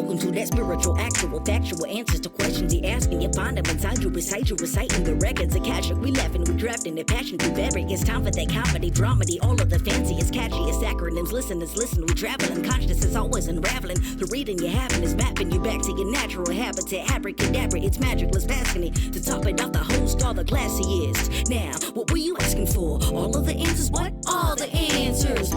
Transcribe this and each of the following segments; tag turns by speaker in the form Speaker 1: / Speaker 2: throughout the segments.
Speaker 1: Welcome to that spiritual, actual, factual answers to questions you're asking. You find them inside you, recite you, reciting the records of cash. We laughing, we drafting the passion through vary. It's time for that comedy, dramedy, all of the fanciest, catchiest acronyms. Listeners, listen, we traveling. Consciousness is always unraveling. The reading you're having is mapping you back to your natural habitat. Abracadabra, it's magicless, passing it. To top it off, the host, all the classiest. Now, what were you asking for? All of the answers? What? All the answers.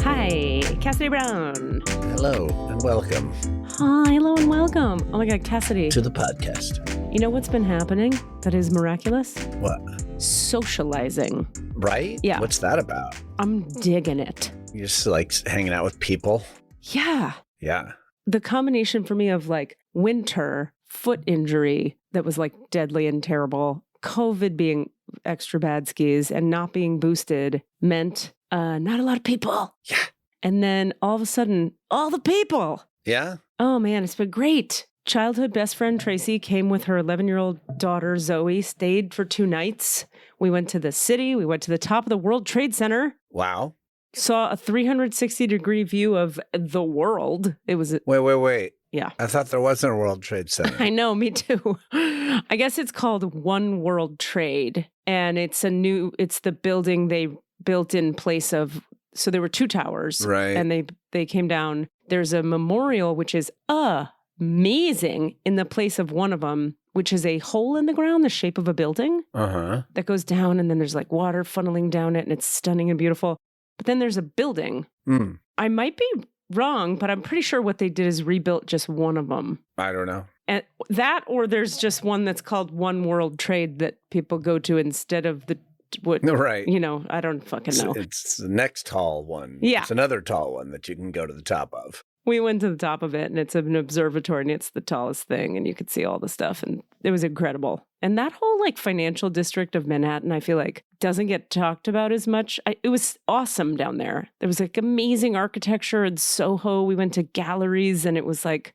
Speaker 2: Hi, Cassidy Brown.
Speaker 3: Hello and welcome.
Speaker 2: Hi, hello and welcome. Oh my God, Cassidy.
Speaker 3: To the podcast.
Speaker 2: You know what's been happening that is miraculous?
Speaker 3: What?
Speaker 2: Socializing.
Speaker 3: Right?
Speaker 2: Yeah.
Speaker 3: What's that about?
Speaker 2: I'm digging it.
Speaker 3: You're just like hanging out with people?
Speaker 2: Yeah.
Speaker 3: Yeah.
Speaker 2: The combination for me of like winter, foot injury that was like deadly and terrible, COVID being extra bad skis, and not being boosted meant not a lot of people.
Speaker 3: Yeah.
Speaker 2: And then all of a sudden, all the people.
Speaker 3: Yeah?
Speaker 2: Oh man, it's been great. Childhood best friend Tracy came with her 11-year-old daughter Zoe, stayed for 2 nights. We went to the city. We went to the top of the World Trade Center.
Speaker 3: Wow.
Speaker 2: Saw a 360-degree view of the world. It was...
Speaker 3: Wait.
Speaker 2: Yeah.
Speaker 3: I thought there wasn't a World Trade Center.
Speaker 2: I know, me too. I guess it's called One World Trade. And it's the building they built in place of... So there were 2 towers.
Speaker 3: Right.
Speaker 2: And they came down. There's a memorial, which is amazing, in the place of one of them, which is a hole in the ground, the shape of a building.
Speaker 3: Uh-huh.
Speaker 2: That goes down, and then there's like water funneling down it, and it's stunning and beautiful. But then there's a building.
Speaker 3: Mm.
Speaker 2: I might be wrong, but I'm pretty sure what they did is rebuilt just one of them.
Speaker 3: I don't know.
Speaker 2: And that, or there's just one that's called One World Trade that people go to instead of the...
Speaker 3: Right.
Speaker 2: You know, I don't fucking know.
Speaker 3: It's the next tall one.
Speaker 2: Yeah.
Speaker 3: It's another tall one that you can go to the top of.
Speaker 2: We went to the top of it, and it's an observatory, and it's the tallest thing, and you could see all the stuff, and it was incredible. And that whole like financial district of Manhattan, I feel like doesn't get talked about as much. It was awesome down there. There was like amazing architecture in Soho. We went to galleries, and it was like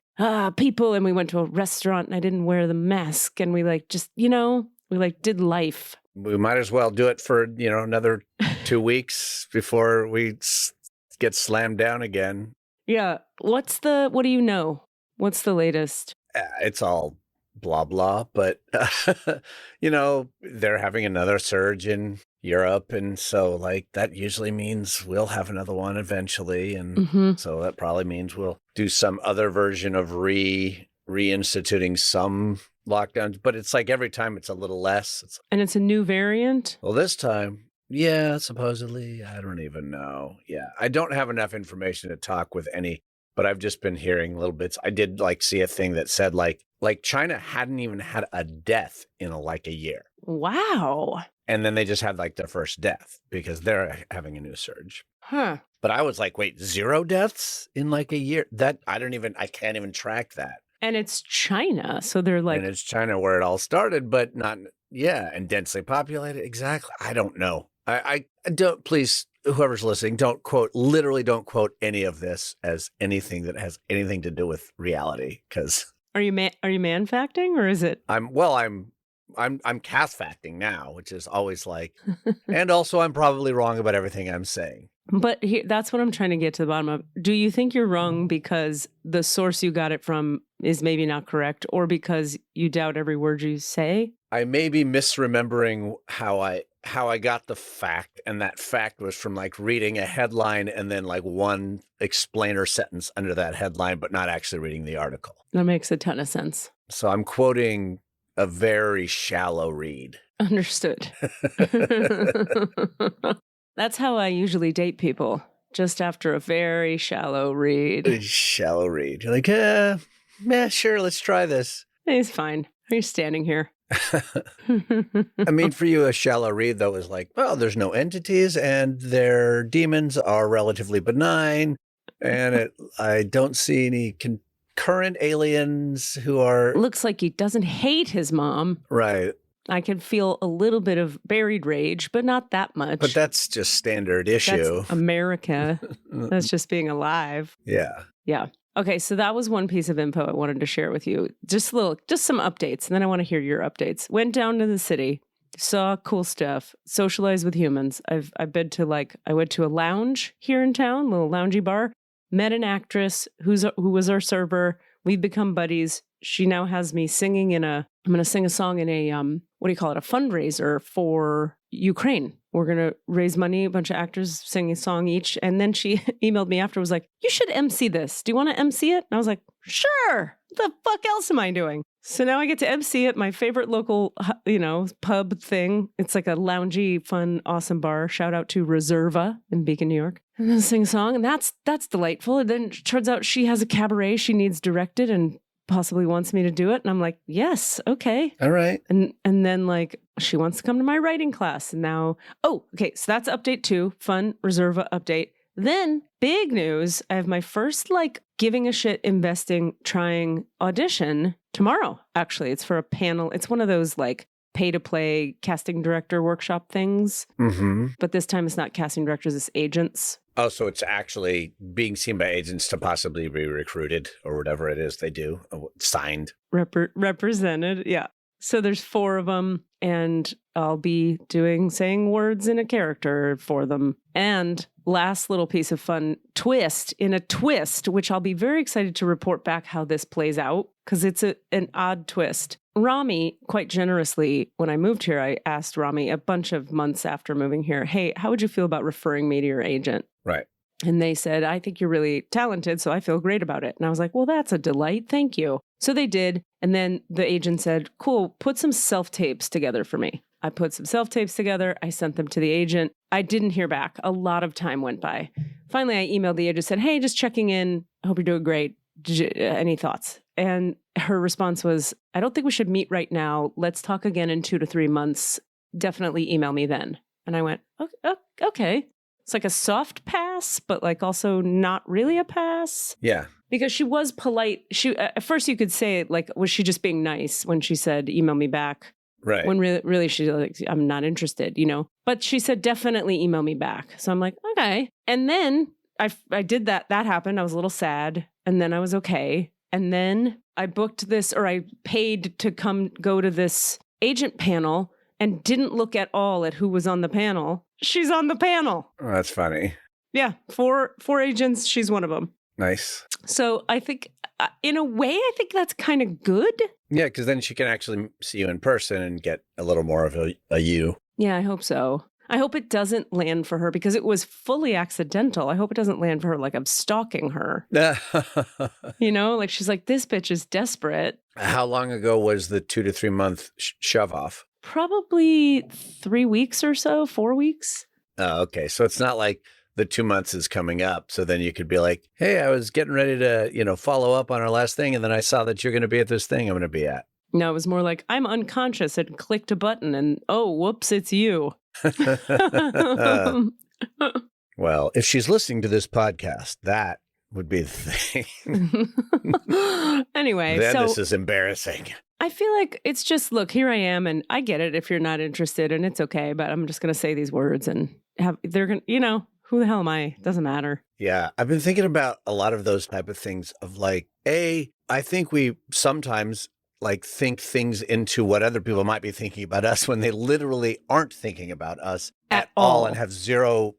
Speaker 2: people, and we went to a restaurant, and I didn't wear the mask, and we like just we like did life.
Speaker 3: We might as well do it for, another 2 weeks before we get slammed down again.
Speaker 2: Yeah. What do you know? What's the latest?
Speaker 3: It's all blah, blah, but, they're having another surge in Europe. And so like that usually means we'll have another one eventually. And so that probably means we'll do some other version of reinstituting some lockdowns, but it's like every time it's a little less.
Speaker 2: And it's a new variant?
Speaker 3: Well, this time, yeah, supposedly. I don't even know. Yeah, I don't have enough information to talk with any, but I've just been hearing little bits. I did like see a thing that said like China hadn't even had a death in a year.
Speaker 2: Wow.
Speaker 3: And then they just had like their first death because they're having a new surge.
Speaker 2: Huh.
Speaker 3: But I was like, wait, 0 deaths in like a year? I can't even track that.
Speaker 2: And it's China, so they're like...
Speaker 3: And it's China where it all started, but not, and densely populated. Exactly. I don't know. I don't, please, whoever's listening, don't quote any of this as anything that has anything to do with reality, because...
Speaker 2: Are you man-facting, or is it...
Speaker 3: I'm Cass-facting now, which is always like... And also, I'm probably wrong about everything I'm saying.
Speaker 2: But that's what I'm trying to get to the bottom of. Do you think you're wrong because the source you got it from is maybe not correct, or because you doubt every word you say?
Speaker 3: I may be misremembering how I got the fact, and that fact was from like reading a headline and then like one explainer sentence under that headline, but not actually reading the article.
Speaker 2: That makes a ton of sense.
Speaker 3: So I'm quoting a very shallow read.
Speaker 2: Understood. That's how I usually date people, just after a very shallow read.
Speaker 3: A shallow read. You're like, yeah, sure, let's try this.
Speaker 2: It's fine. You're standing here.
Speaker 3: I mean, for you, a shallow read, though, is like, well, there's no entities and their demons are relatively benign. And I don't see any concurrent aliens who are...
Speaker 2: Looks like he doesn't hate his mom.
Speaker 3: Right.
Speaker 2: I can feel a little bit of buried rage, but not that much.
Speaker 3: But that's just standard issue.
Speaker 2: That's America. That's just being alive.
Speaker 3: Yeah.
Speaker 2: Yeah. Okay, so that was one piece of info I wanted to share with you. Just some updates, and then I want to hear your updates. Went down to the city, saw cool stuff, socialized with humans. I went to a lounge here in town, little loungy bar. met an actress who was our server. We've become buddies. She now has me singing I'm going to sing a song in a, what do you call it? A fundraiser for Ukraine. We're going to raise money, a bunch of actors singing a song each. And then she emailed me after, was like, you should MC this. Do you want to MC it? And I was like, sure. What the fuck else am I doing? So now I get to MC at my favorite local, pub thing. It's like a loungy, fun, awesome bar. Shout out to Reserva in Beacon, New York. And then sing a song. And that's delightful. And then it turns out she has a cabaret she needs directed and possibly wants me to do it. And I'm like, yes, okay.
Speaker 3: All right.
Speaker 2: And then like she wants to come to my writing class. And now, okay. So that's update 2, fun Reserva update. Then big news. I have my first like giving a shit, investing, trying audition tomorrow. Actually, it's for a panel. It's one of those like pay to play casting director workshop things.
Speaker 3: Mm-hmm.
Speaker 2: But this time it's not casting directors, it's agents.
Speaker 3: Oh, so it's actually being seen by agents to possibly be recruited or whatever it is they do, signed.
Speaker 2: Represented, yeah. So there's 4 of them, and I'll be saying words in a character for them. And last little piece of fun twist, which I'll be very excited to report back how this plays out, because it's an odd twist. Rami, quite generously, when I moved here, I asked Rami a bunch of months after moving here, hey, how would you feel about referring me to your agent?
Speaker 3: Right.
Speaker 2: And they said, I think you're really talented, so I feel great about it. And I was like, well, that's a delight. Thank you. So they did. And then the agent said, cool, put some self-tapes together for me. I put some self-tapes together. I sent them to the agent. I didn't hear back. A lot of time went by. Finally, I emailed the agent, said, hey, just checking in. I hope you're doing great. Any thoughts? And her response was, I don't think we should meet right now. Let's talk again in 2 to 3 months. Definitely email me then. And I went, okay. It's like a soft pass, but like also not really a pass.
Speaker 3: Yeah.
Speaker 2: Because she was polite. She at first you could say like, was she just being nice when she said, email me back?
Speaker 3: Right.
Speaker 2: When really she's like, I'm not interested, But she said, definitely email me back. So I'm like, okay. And then I did that. That happened. I was a little sad. And then I was okay. And then I booked this, or I paid to go to this agent panel and didn't look at all at who was on the panel. She's on the panel.
Speaker 3: Oh, that's funny.
Speaker 2: Yeah. 4 agents. She's one of them.
Speaker 3: Nice.
Speaker 2: So I think in a way, I think that's kind of good.
Speaker 3: Yeah, because then she can actually see you in person and get a little more of a you.
Speaker 2: Yeah, I hope so. I hope it doesn't land for her because it was fully accidental. I hope it doesn't land for her like I'm stalking her. Like she's like, this bitch is desperate.
Speaker 3: How long ago was the 2 to 3 month shove off?
Speaker 2: Probably 3 weeks or so, 4 weeks.
Speaker 3: Oh, okay. So it's not like the 2 months is coming up. So then you could be like, hey, I was getting ready to, follow up on our last thing. And then I saw that you're going to be at this thing I'm going to be at.
Speaker 2: No, it was more like I'm unconscious and clicked a button and, oh, whoops, it's you.
Speaker 3: Well, if she's listening to this podcast, that would be the thing.
Speaker 2: Anyway,
Speaker 3: then this is embarrassing.
Speaker 2: I feel like it's just, look, here I am, and I get it if you're not interested, and it's okay, but I'm just going to say these words and they're going to, who the hell am I? Doesn't matter.
Speaker 3: Yeah, I've been thinking about a lot of those type of things of like, I think we sometimes like think things into what other people might be thinking about us when they literally aren't thinking about us at all and have zero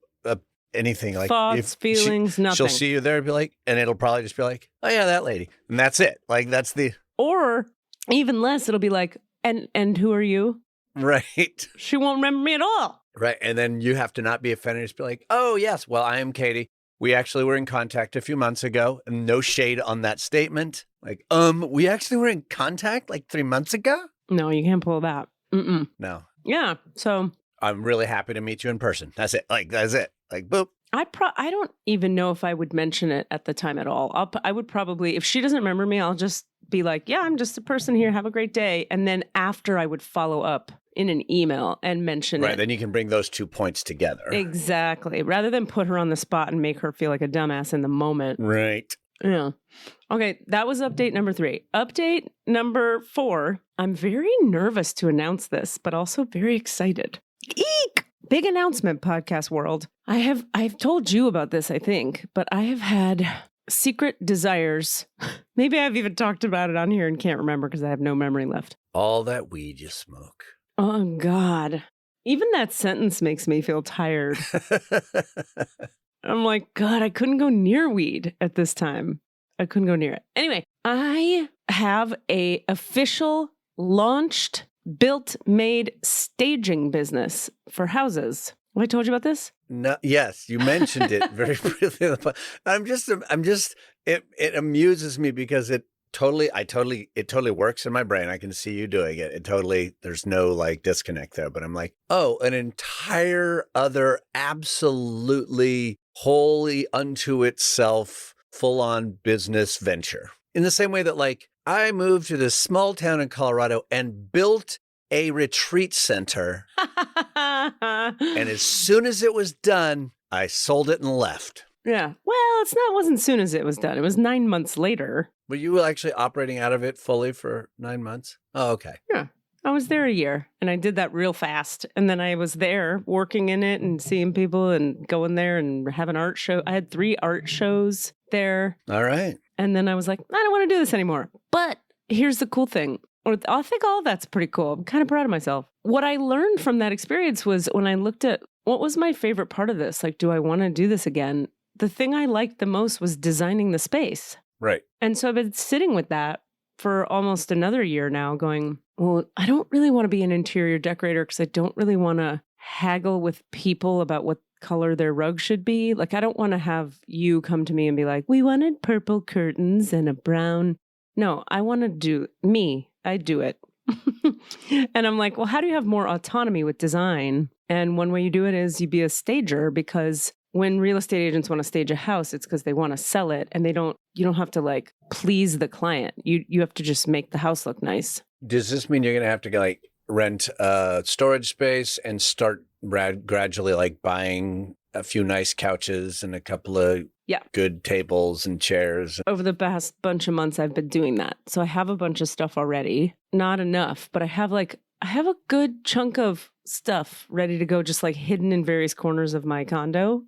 Speaker 3: anything like
Speaker 2: thoughts, feelings, nothing.
Speaker 3: She'll see you there and be like, and it'll probably just be like, oh yeah, that lady. And that's it. Like that's
Speaker 2: or even less, it'll be like, and who are you?
Speaker 3: Right.
Speaker 2: She won't remember me at all.
Speaker 3: Right. And then you have to not be offended. Just be like, oh yes, well, I am Katie. We actually were in contact a few months ago, and no shade on that statement. Like, we actually were in contact like 3 months ago?
Speaker 2: No, you can't pull that. Mm-mm.
Speaker 3: No.
Speaker 2: Yeah. So
Speaker 3: I'm really happy to meet you in person. That's it. Like, that's it. Like, boop.
Speaker 2: I don't even know if I would mention it at the time at all. I would probably, if she doesn't remember me, I'll just be like, yeah, I'm just a person here. Have a great day. And then after I would follow up in an email and mention it.
Speaker 3: Right. Then you can bring those 2 points together.
Speaker 2: Exactly. Rather than put her on the spot and make her feel like a dumbass in the moment.
Speaker 3: Right.
Speaker 2: Yeah. Okay. That was update number 3. Update number 4. I'm very nervous to announce this, but also very excited. Eek! Big announcement, podcast world. I've told you about this, I think, but I have had secret desires. Maybe I've even talked about it on here and can't remember because I have no memory left.
Speaker 3: All that weed you smoke.
Speaker 2: Oh, God. Even that sentence makes me feel tired. I'm like, God, I couldn't go near weed at this time. I couldn't go near it. Anyway, I have a official launched, built, made staging business for houses. Have I told you about this?
Speaker 3: No, yes, you mentioned it very briefly. It amuses me because it totally works in my brain. I can see you doing it. There's no like disconnect there, but I'm like, oh, an entire other absolutely wholly unto itself, full on business venture. In the same way that like I moved to this small town in Colorado and built a retreat center. And as soon as it was done, I sold it and left.
Speaker 2: Yeah. Well, wasn't as soon as it was done. It was 9 months later.
Speaker 3: Were you actually operating out of it fully for 9 months? Oh, okay.
Speaker 2: Yeah. I was there a year and I did that real fast. And then I was there working in it and seeing people and going there and having art show. I had 3 art shows there.
Speaker 3: All right.
Speaker 2: And then I was like, I don't want to do this anymore. But here's the cool thing. I think all that's pretty cool. I'm kind of proud of myself. What I learned from that experience was when I looked at what was my favorite part of this, like, do I want to do this again? The thing I liked the most was designing the space.
Speaker 3: Right.
Speaker 2: And so I've been sitting with that for almost another year now going, well, I don't really want to be an interior decorator because I don't really want to haggle with people about what color their rug should be. Like, I don't want to have you come to me and be like, we wanted purple curtains and a brown. No, I want to do me. I do it. And I'm like, well, how do you have more autonomy with design? And one way you do it is you be a stager, because when real estate agents want to stage a house, it's because they want to sell it and you don't have to like please the client. You have to just make the house look nice.
Speaker 3: Does this mean you're going to have to like rent a storage space and start gradually like buying a few nice couches and a couple of good tables and chairs?
Speaker 2: Over the past bunch of months, I've been doing that. So I have a bunch of stuff already. Not enough, but I have a good chunk of stuff ready to go, just like hidden in various corners of my condo.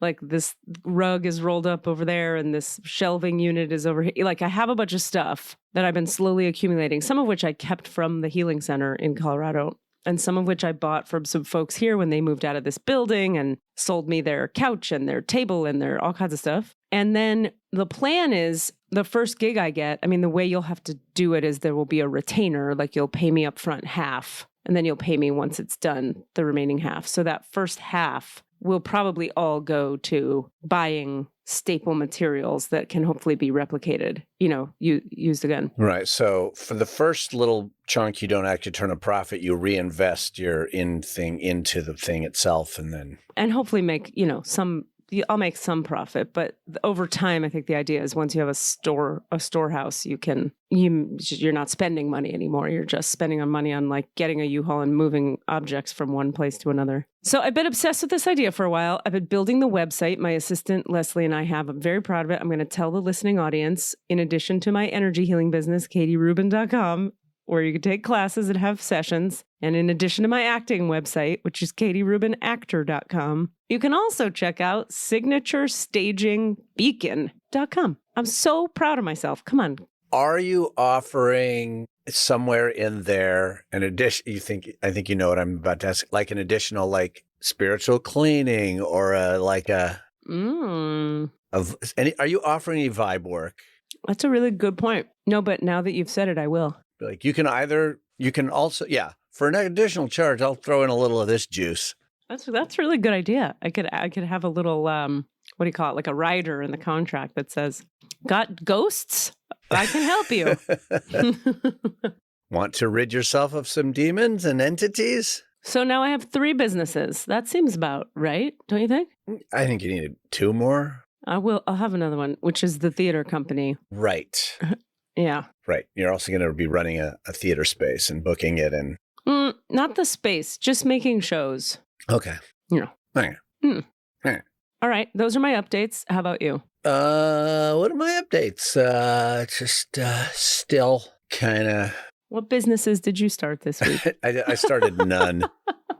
Speaker 2: Like this rug is rolled up over there and this shelving unit is over here. Like I have a bunch of stuff that I've been slowly accumulating, some of which I kept from the healing center in Colorado. And some of which I bought from some folks here when they moved out of this building and sold me their couch and their table and their all kinds of stuff. And then the plan is the first gig I get, I mean, the way you'll have to do it is there will be a retainer, like you'll pay me up front half, and then you'll pay me once it's done, the remaining half. So that first half will probably all go to buying staple materials that can hopefully be replicated, used again.
Speaker 3: Right. So for the first little chunk, you don't actually turn a profit. You reinvest your thing into the thing itself and
Speaker 2: hopefully make, I'll make some profit, but over time, I think the idea is once you have a storehouse, you're not spending money anymore. You're just spending money on like getting a U-Haul and moving objects from one place to another. So I've been obsessed with this idea for a while. I've been building the website. My assistant, Leslie, and I have. I'm very proud of it. I'm going to tell the listening audience, in addition to my energy healing business, KatieRubin.com, where you can take classes and have sessions. And in addition to my acting website, which is KatieRubinActor.com, you can also check out SignatureStagingBeacon.com. I'm so proud of myself. Come on.
Speaker 3: Are you offering somewhere in there an addition? I think you know what I'm about to ask, like an additional like spiritual cleaning or are you offering any vibe work?
Speaker 2: That's a really good point. No, but now that you've said it, I will.
Speaker 3: Like you can also, for an additional charge, I'll throw in a little of this juice.
Speaker 2: That's a really good idea. I could have a little, what do you call it? Like a rider in the contract that says, got ghosts? I can help you.
Speaker 3: Want to rid yourself of some demons and entities?
Speaker 2: So now I have 3 businesses. That seems about right, don't you think?
Speaker 3: I think you need 2 more.
Speaker 2: I'll have another one, which is the theater company.
Speaker 3: Right.
Speaker 2: Yeah.
Speaker 3: Right. You're also going to be running a theater space and booking it and...
Speaker 2: not the space, just making shows.
Speaker 3: Okay.
Speaker 2: Yeah.
Speaker 3: Okay.
Speaker 2: All right. Those are my updates. How about you?
Speaker 3: What are my updates? Just still kind of...
Speaker 2: What businesses did you start this week?
Speaker 3: I started none.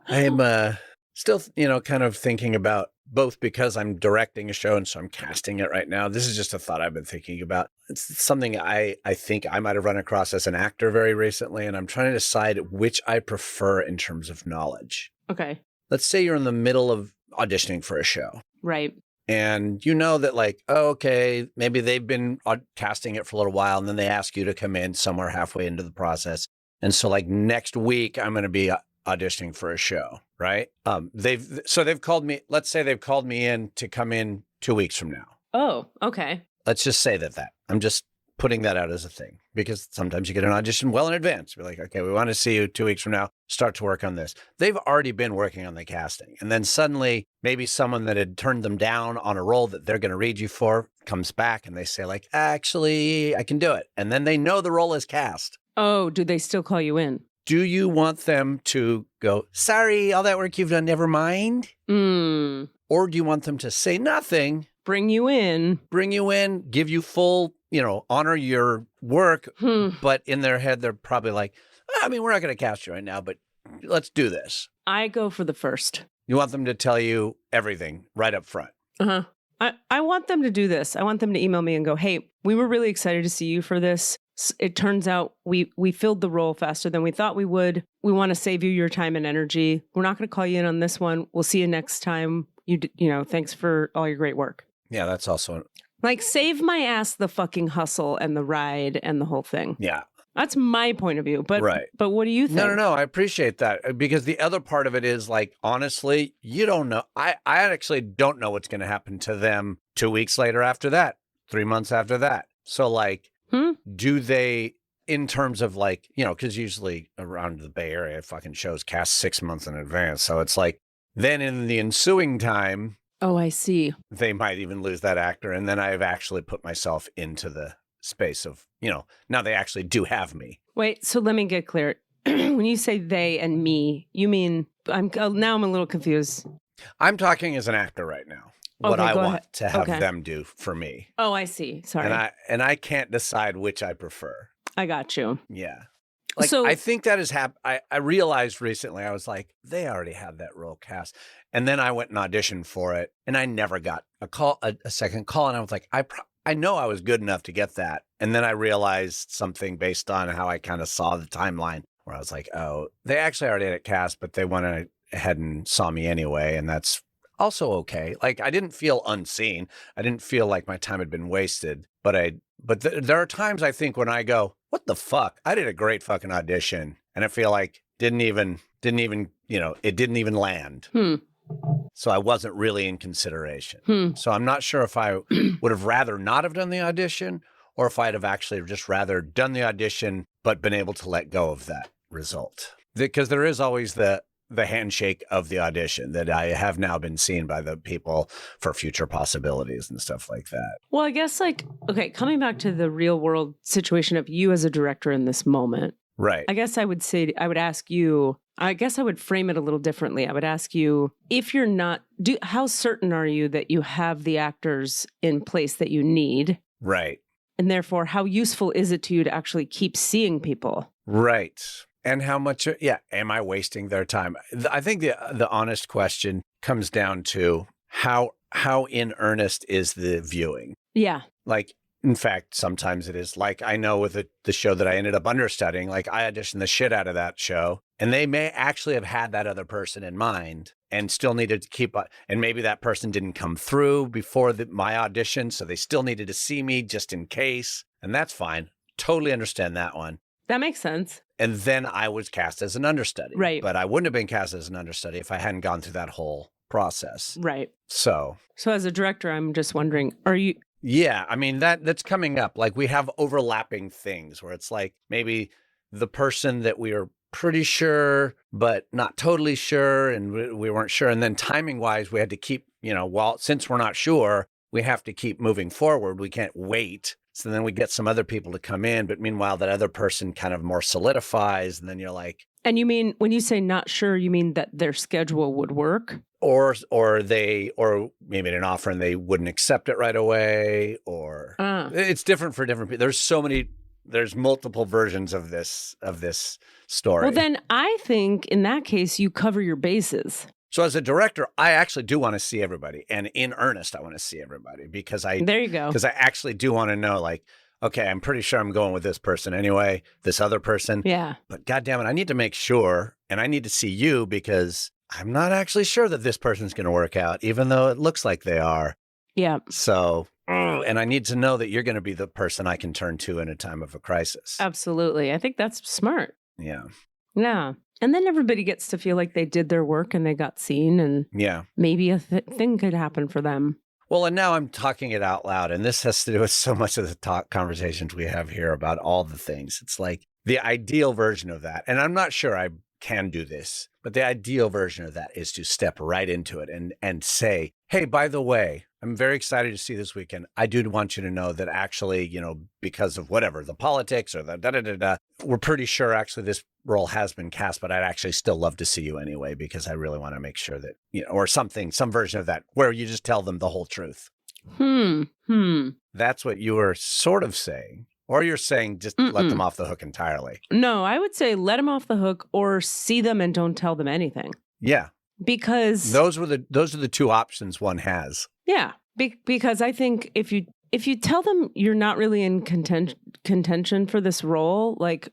Speaker 3: I'm still, kind of thinking about both because I'm directing a show and so I'm casting it right now. This is just a thought I've been thinking about. It's something I think I might have run across as an actor very recently, and I'm trying to decide which I prefer in terms of knowledge.
Speaker 2: Okay.
Speaker 3: Let's say you're in the middle of auditioning for a show.
Speaker 2: Right.
Speaker 3: And you know that like, oh, okay, maybe they've been casting it for a little while and then they ask you to come in somewhere halfway into the process. And so like next week, I'm going to be auditioning for a show, right? They've called me, let's say they've called me in to come in 2 weeks from now.
Speaker 2: Oh, okay.
Speaker 3: Let's just say that I'm just putting that out as a thing because sometimes you get an audition well in advance. We're like, okay, we want to see you 2 weeks from now, start to work on this. They've already been working on the casting. And then suddenly maybe someone that had turned them down on a role that they're going to read you for comes back and they say like, actually, I can do it. And then they know the role is cast.
Speaker 2: Oh, do they still call you in?
Speaker 3: Do you want them to go, sorry, all that work you've done, never mind? Or do you want them to say nothing?
Speaker 2: Bring you in,
Speaker 3: give you full, honor your work. But in their head, they're probably like, I mean, we're not going to cast you right now, but let's do this.
Speaker 2: I go for the first.
Speaker 3: You want them to tell you everything right up front.
Speaker 2: Uh-huh. I want them to do this. I want them to email me and go, hey, we were really excited to see you for this. It turns out we filled the role faster than we thought we would. We want to save you your time and energy. We're not going to call you in on this one. We'll see you next time. Thanks for all your great work.
Speaker 3: Yeah, that's also...
Speaker 2: Like, save my ass the fucking hustle and the ride and the whole thing.
Speaker 3: Yeah.
Speaker 2: That's my point of view. But
Speaker 3: right.
Speaker 2: But what do you think?
Speaker 3: No. I appreciate that because the other part of it is like, honestly, you don't know. I actually don't know what's going to happen to them 2 weeks later after that, 3 months after that. So like, do they, in terms of like, because usually around the Bay Area, fucking shows cast 6 months in advance. So it's like, then in the ensuing time...
Speaker 2: Oh, I see.
Speaker 3: They might even lose that actor. And then I've actually put myself into the space of, now they actually do have me.
Speaker 2: Wait, so let me get clear. When you say they and me, you mean, I'm a little confused.
Speaker 3: I'm talking as an actor right now. What I want to have
Speaker 2: Okay.
Speaker 3: them do for me.
Speaker 2: Oh, I see. Sorry.
Speaker 3: And I can't decide which I prefer.
Speaker 2: I got you.
Speaker 3: Yeah. Like,
Speaker 2: So-
Speaker 3: I think that has happened. I realized recently, I was like, they already have that role cast. And then I went and auditioned for it, and I never got a second call. And I was like, I know I was good enough to get that. And then I realized something based on how I kind of saw the timeline, where I was like, oh, they actually already had it cast, but they went ahead and saw me anyway. And that's also okay. Like, I didn't feel unseen. I didn't feel like my time had been wasted. But there are times I think when I go, what the fuck? I did a great fucking audition, and I feel like didn't even, it didn't even land. So I wasn't really in consideration. So I'm not sure if I would have rather not have done the audition, or if I'd have actually just rather done the audition, but been able to let go of that result. Because there is always the handshake of the audition that I have now been seen by the people for future possibilities and stuff like that.
Speaker 2: Well, I guess coming back to the real world situation of you as a director in this moment.
Speaker 3: Right.
Speaker 2: I guess I would frame it a little differently. I would ask you, if you're not, how certain are you that you have the actors in place that you need?
Speaker 3: Right.
Speaker 2: And therefore, how useful is it to you to actually keep seeing people?
Speaker 3: Right. And how much, am I wasting their time? I think the honest question comes down to how in earnest is the viewing?
Speaker 2: Yeah.
Speaker 3: Like, in fact, sometimes it is. Like, I know with the show that I ended up understudying, like, I auditioned the shit out of that show, and they may actually have had that other person in mind and still needed to keep, and maybe that person didn't come through before my audition, so they still needed to see me just in case, and that's fine. Totally understand that one.
Speaker 2: That makes sense.
Speaker 3: And then I was cast as an understudy.
Speaker 2: Right.
Speaker 3: But I wouldn't have been cast as an understudy if I hadn't gone through that whole process.
Speaker 2: Right.
Speaker 3: So
Speaker 2: as a director, I'm just wondering, are you...
Speaker 3: Yeah, I mean, that's coming up. Like, we have overlapping things where it's like maybe the person that we are pretty sure, but not totally sure, and we weren't sure. And then timing wise, we had to keep, since we're not sure, we have to keep moving forward. We can't wait. So then we get some other people to come in, but meanwhile, that other person kind of more solidifies. And then you're like...
Speaker 2: And you mean, when you say not sure, you mean that their schedule would work?
Speaker 3: Or maybe an offer and they wouldn't accept it right away, or it's different for different people. There's multiple versions of this story.
Speaker 2: Well, then I think in that case, you cover your bases.
Speaker 3: So as a director, I actually do want to see everybody. And in earnest, I want to see everybody because
Speaker 2: there you go.
Speaker 3: Because I actually do want to know, like, okay, I'm pretty sure I'm going with this person anyway, this other person.
Speaker 2: Yeah.
Speaker 3: But goddamn it, I need to make sure, and I need to see you because I'm not actually sure that this person's going to work out, even though it looks like they are.
Speaker 2: Yeah.
Speaker 3: So, and I need to know that you're going to be the person I can turn to in a time of a crisis.
Speaker 2: Absolutely. I think that's smart.
Speaker 3: Yeah.
Speaker 2: Yeah. And then everybody gets to feel like they did their work and they got seen, and maybe a thing could happen for them.
Speaker 3: Well, and now I'm talking it out loud, and this has to do with so much of the conversations we have here about all the things. It's like the ideal version of that. And I'm not sure I can do this, but the ideal version of that is to step right into it and say, hey, by the way, I'm very excited to see this weekend. I do want you to know that actually, you know, because of whatever, the politics or the da-da-da-da, we're pretty sure actually this role has been cast, but I'd actually still love to see you anyway, because I really want to make sure that, you know, or something, some version of that where you just tell them the whole truth. That's what you were sort of saying. Or you're saying just let them off the hook entirely.
Speaker 2: No, I would say let them off the hook or see them and don't tell them anything.
Speaker 3: Yeah.
Speaker 2: Because
Speaker 3: those are the two options one has.
Speaker 2: Yeah. Because I think if you tell them you're not really in contention for this role, like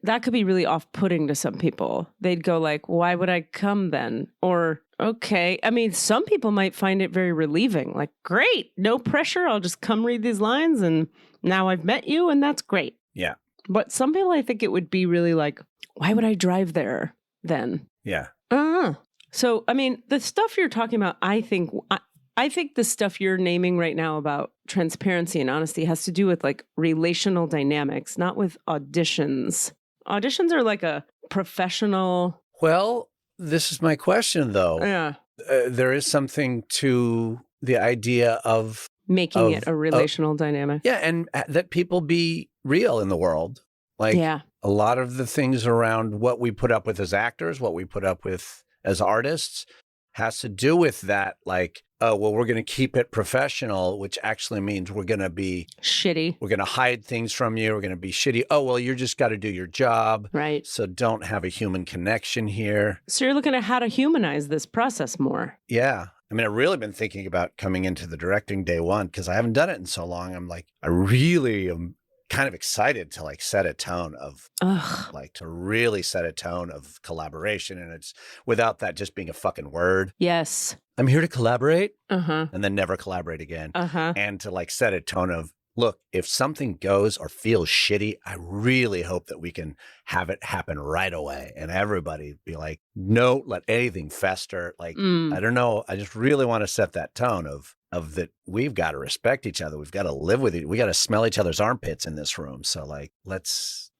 Speaker 2: that could be really off-putting to some people. They'd go like, why would I come then? Or, okay. I mean, some people might find it very relieving. Like, great, no pressure. I'll just come read these lines and now I've met you and that's great.
Speaker 3: Yeah.
Speaker 2: But some people, I think it would be really like, why would I drive there then?
Speaker 3: Yeah.
Speaker 2: So, I mean, the stuff you're talking about, I think the stuff you're naming right now about transparency and honesty has to do with like relational dynamics, not with auditions. Auditions are like a professional.
Speaker 3: Well, this is my question, though.
Speaker 2: Yeah.
Speaker 3: There is something to the idea of
Speaker 2: making it a relational dynamic.
Speaker 3: Yeah. And that people be real in the world. Like a lot of the things around what we put up with as actors, what we put up with as artists has to do with that. Like, oh, well, we're going to keep it professional, which actually means we're going to be
Speaker 2: shitty.
Speaker 3: We're going to hide things from you. We're going to be shitty. Oh, well, you just got to do your job.
Speaker 2: Right.
Speaker 3: So don't have a human connection here.
Speaker 2: So you're looking at how to humanize this process more.
Speaker 3: Yeah. I mean, I've really been thinking about coming into the directing day one because I haven't done it in so long. I'm like, I really am kind of excited to like set a tone of like to really set a tone of collaboration. And it's without that just being a fucking word.
Speaker 2: Yes.
Speaker 3: I'm here to collaborate and then never collaborate again. And to like set a tone of, look, if something goes or feels shitty, I really hope that we can have it happen right away. And everybody be like, no, let anything fester. Like, I don't know. I just really want to set that tone of that we've got to respect each other. We've got to live with it. We got to smell each other's armpits in this room. So like, let's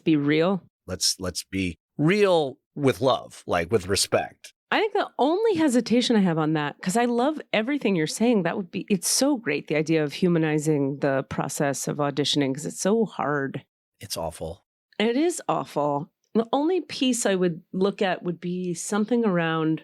Speaker 2: be real.
Speaker 3: Let's be real with love, like with respect.
Speaker 2: I think the only hesitation I have on that, because I love everything you're saying, it's so great, the idea of humanizing the process of auditioning, because it's so hard.
Speaker 3: It's awful.
Speaker 2: It is awful. The only piece I would look at would be something around,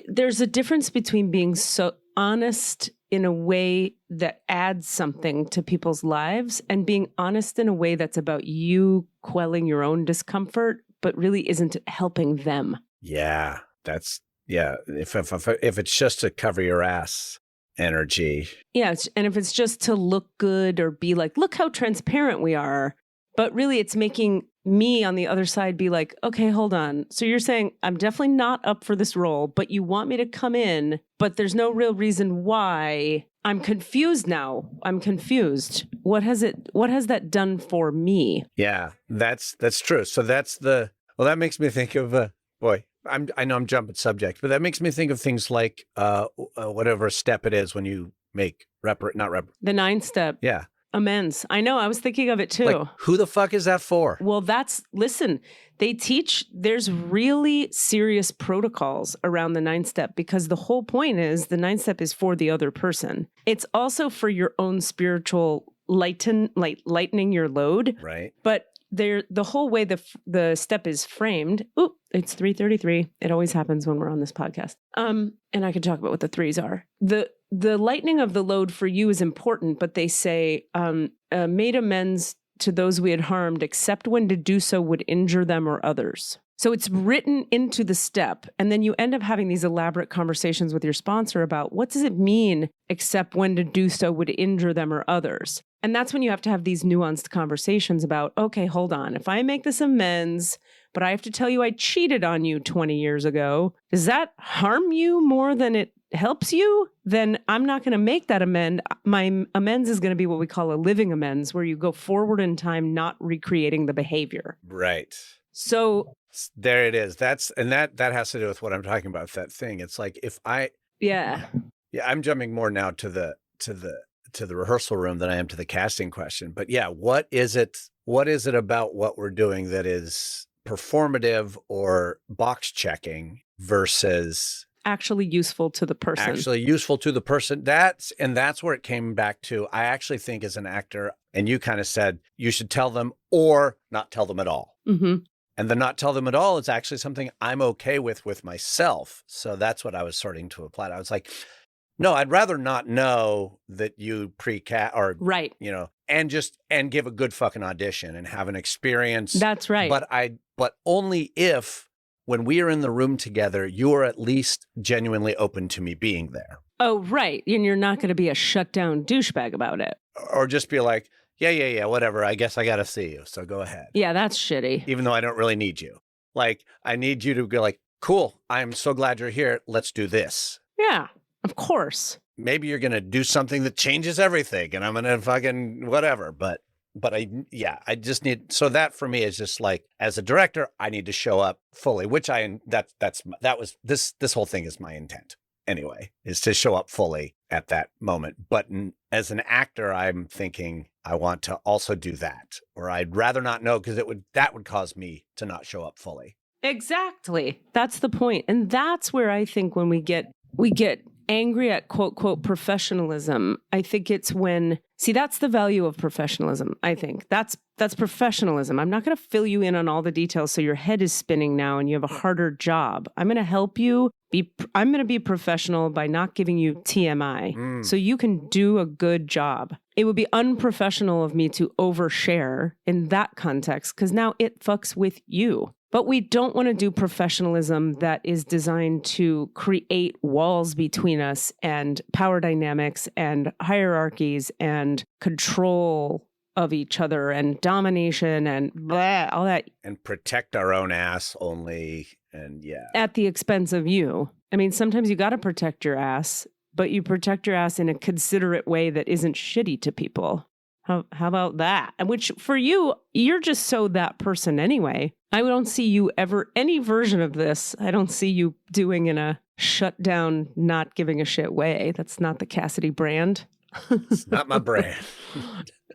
Speaker 2: there's a difference between being so honest in a way that adds something to people's lives and being honest in a way that's about you quelling your own discomfort, but really isn't helping them.
Speaker 3: Yeah. If it's just to cover your ass energy.
Speaker 2: Yeah. And if it's just to look good or be like, look how transparent we are. But really it's making me on the other side be like, okay, hold on. So you're saying I'm definitely not up for this role, but you want me to come in, but there's no real reason why. I'm confused now. I'm confused. What has that done for me?
Speaker 3: Yeah, that's true. So that makes me think of, I know I'm jumping subject, but that makes me think of things like whatever step it is when you make the
Speaker 2: 9-step.
Speaker 3: Yeah.
Speaker 2: Amends. I know. I was thinking of it too.
Speaker 3: Like, who the fuck is that for?
Speaker 2: Well, listen, they teach, there's really serious protocols around the 9-step because the whole point is the 9-step is for the other person. It's also for your own spiritual lightening your load.
Speaker 3: Right.
Speaker 2: But the whole way the step is framed. Ooh, it's 3:33. It always happens when we're on this podcast. And I can talk about what the 3s are. The lightening of the load for you is important, but they say made amends to those we had harmed, except when to do so would injure them or others. So it's written into the step, and then you end up having these elaborate conversations with your sponsor about what does it mean, except when to do so would injure them or others. And that's when you have to have these nuanced conversations about, okay, hold on. If I make this amends, but I have to tell you I cheated on you 20 years ago, does that harm you more than it helps you, then I'm not going to make that amend. My amends is going to be what we call a living amends, where you go forward in time, not recreating the behavior.
Speaker 3: Right.
Speaker 2: So
Speaker 3: there it is. That has to do with what I'm talking about, that thing. It's like
Speaker 2: yeah,
Speaker 3: I'm jumping more now to the rehearsal room than I am to the casting question. But yeah, what is it about what we're doing that is performative or box checking versus
Speaker 2: actually useful to the person?
Speaker 3: Actually useful to the person. That's where it came back to. I actually think as an actor, and you kind of said you should tell them or not tell them at all.
Speaker 2: Mm-hmm.
Speaker 3: And the not tell them at all is actually something I'm okay with myself. So that's what I was starting to apply to. I was like, no, I'd rather not know that you pre-cast or,
Speaker 2: right,
Speaker 3: and give a good fucking audition and have an experience.
Speaker 2: That's right.
Speaker 3: But only if when we are in the room together, you are at least genuinely open to me being there.
Speaker 2: Oh, right. And you're not going to be a shutdown douchebag about it.
Speaker 3: Or just be like, yeah, whatever. I guess I got to see you. So go ahead.
Speaker 2: Yeah, that's shitty.
Speaker 3: Even though I don't really need you. Like, I need you to go like, cool, I'm so glad you're here. Let's do this.
Speaker 2: Yeah, of course.
Speaker 3: Maybe you're going to do something that changes everything and I'm going to fucking whatever. But I just need, so that for me is just like, as a director, I need to show up fully, which this whole thing is my intent anyway, is to show up fully at that moment. But as an actor, I'm thinking I want to also do that, or I'd rather not know because that would cause me to not show up fully.
Speaker 2: Exactly. That's the point. And that's where I think when we get angry at quote, quote, professionalism, I think it's when, that's the value of professionalism. I think that's professionalism. I'm not going to fill you in on all the details so your head is spinning now and you have a harder job. I'm going to help you I'm going to be professional by not giving you TMI so you can do a good job. It would be unprofessional of me to overshare in that context because now it fucks with you. But we don't want to do professionalism that is designed to create walls between us and power dynamics and hierarchies and control of each other and domination and blah, all that.
Speaker 3: And protect our own ass only. And yeah.
Speaker 2: At the expense of you. I mean, sometimes you got to protect your ass, but you protect your ass in a considerate way that isn't shitty to people. How about that? Which for you, you're just so that person anyway. I don't see you ever, any version of this, I don't see you doing in a shut down, not giving a shit way. That's not the Cassidy brand.
Speaker 3: It's not my brand.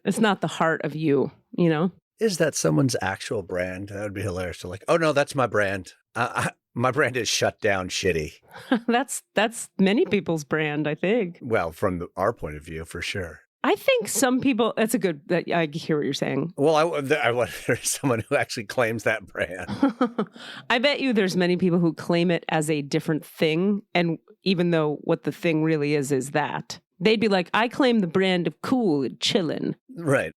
Speaker 2: It's not the heart of you, you know?
Speaker 3: Is that someone's actual brand? That would be hilarious. To like, oh no, that's my brand. My brand is shut down shitty.
Speaker 2: That's many people's brand, I think.
Speaker 3: Well, from our point of view, for sure.
Speaker 2: I think some people, I hear what you're saying.
Speaker 3: Well, I wonder if there's someone who actually claims that brand.
Speaker 2: I bet you there's many people who claim it as a different thing. And even though what the thing really is that. They'd be like, I claim the brand of cool and chillin'.
Speaker 3: Right.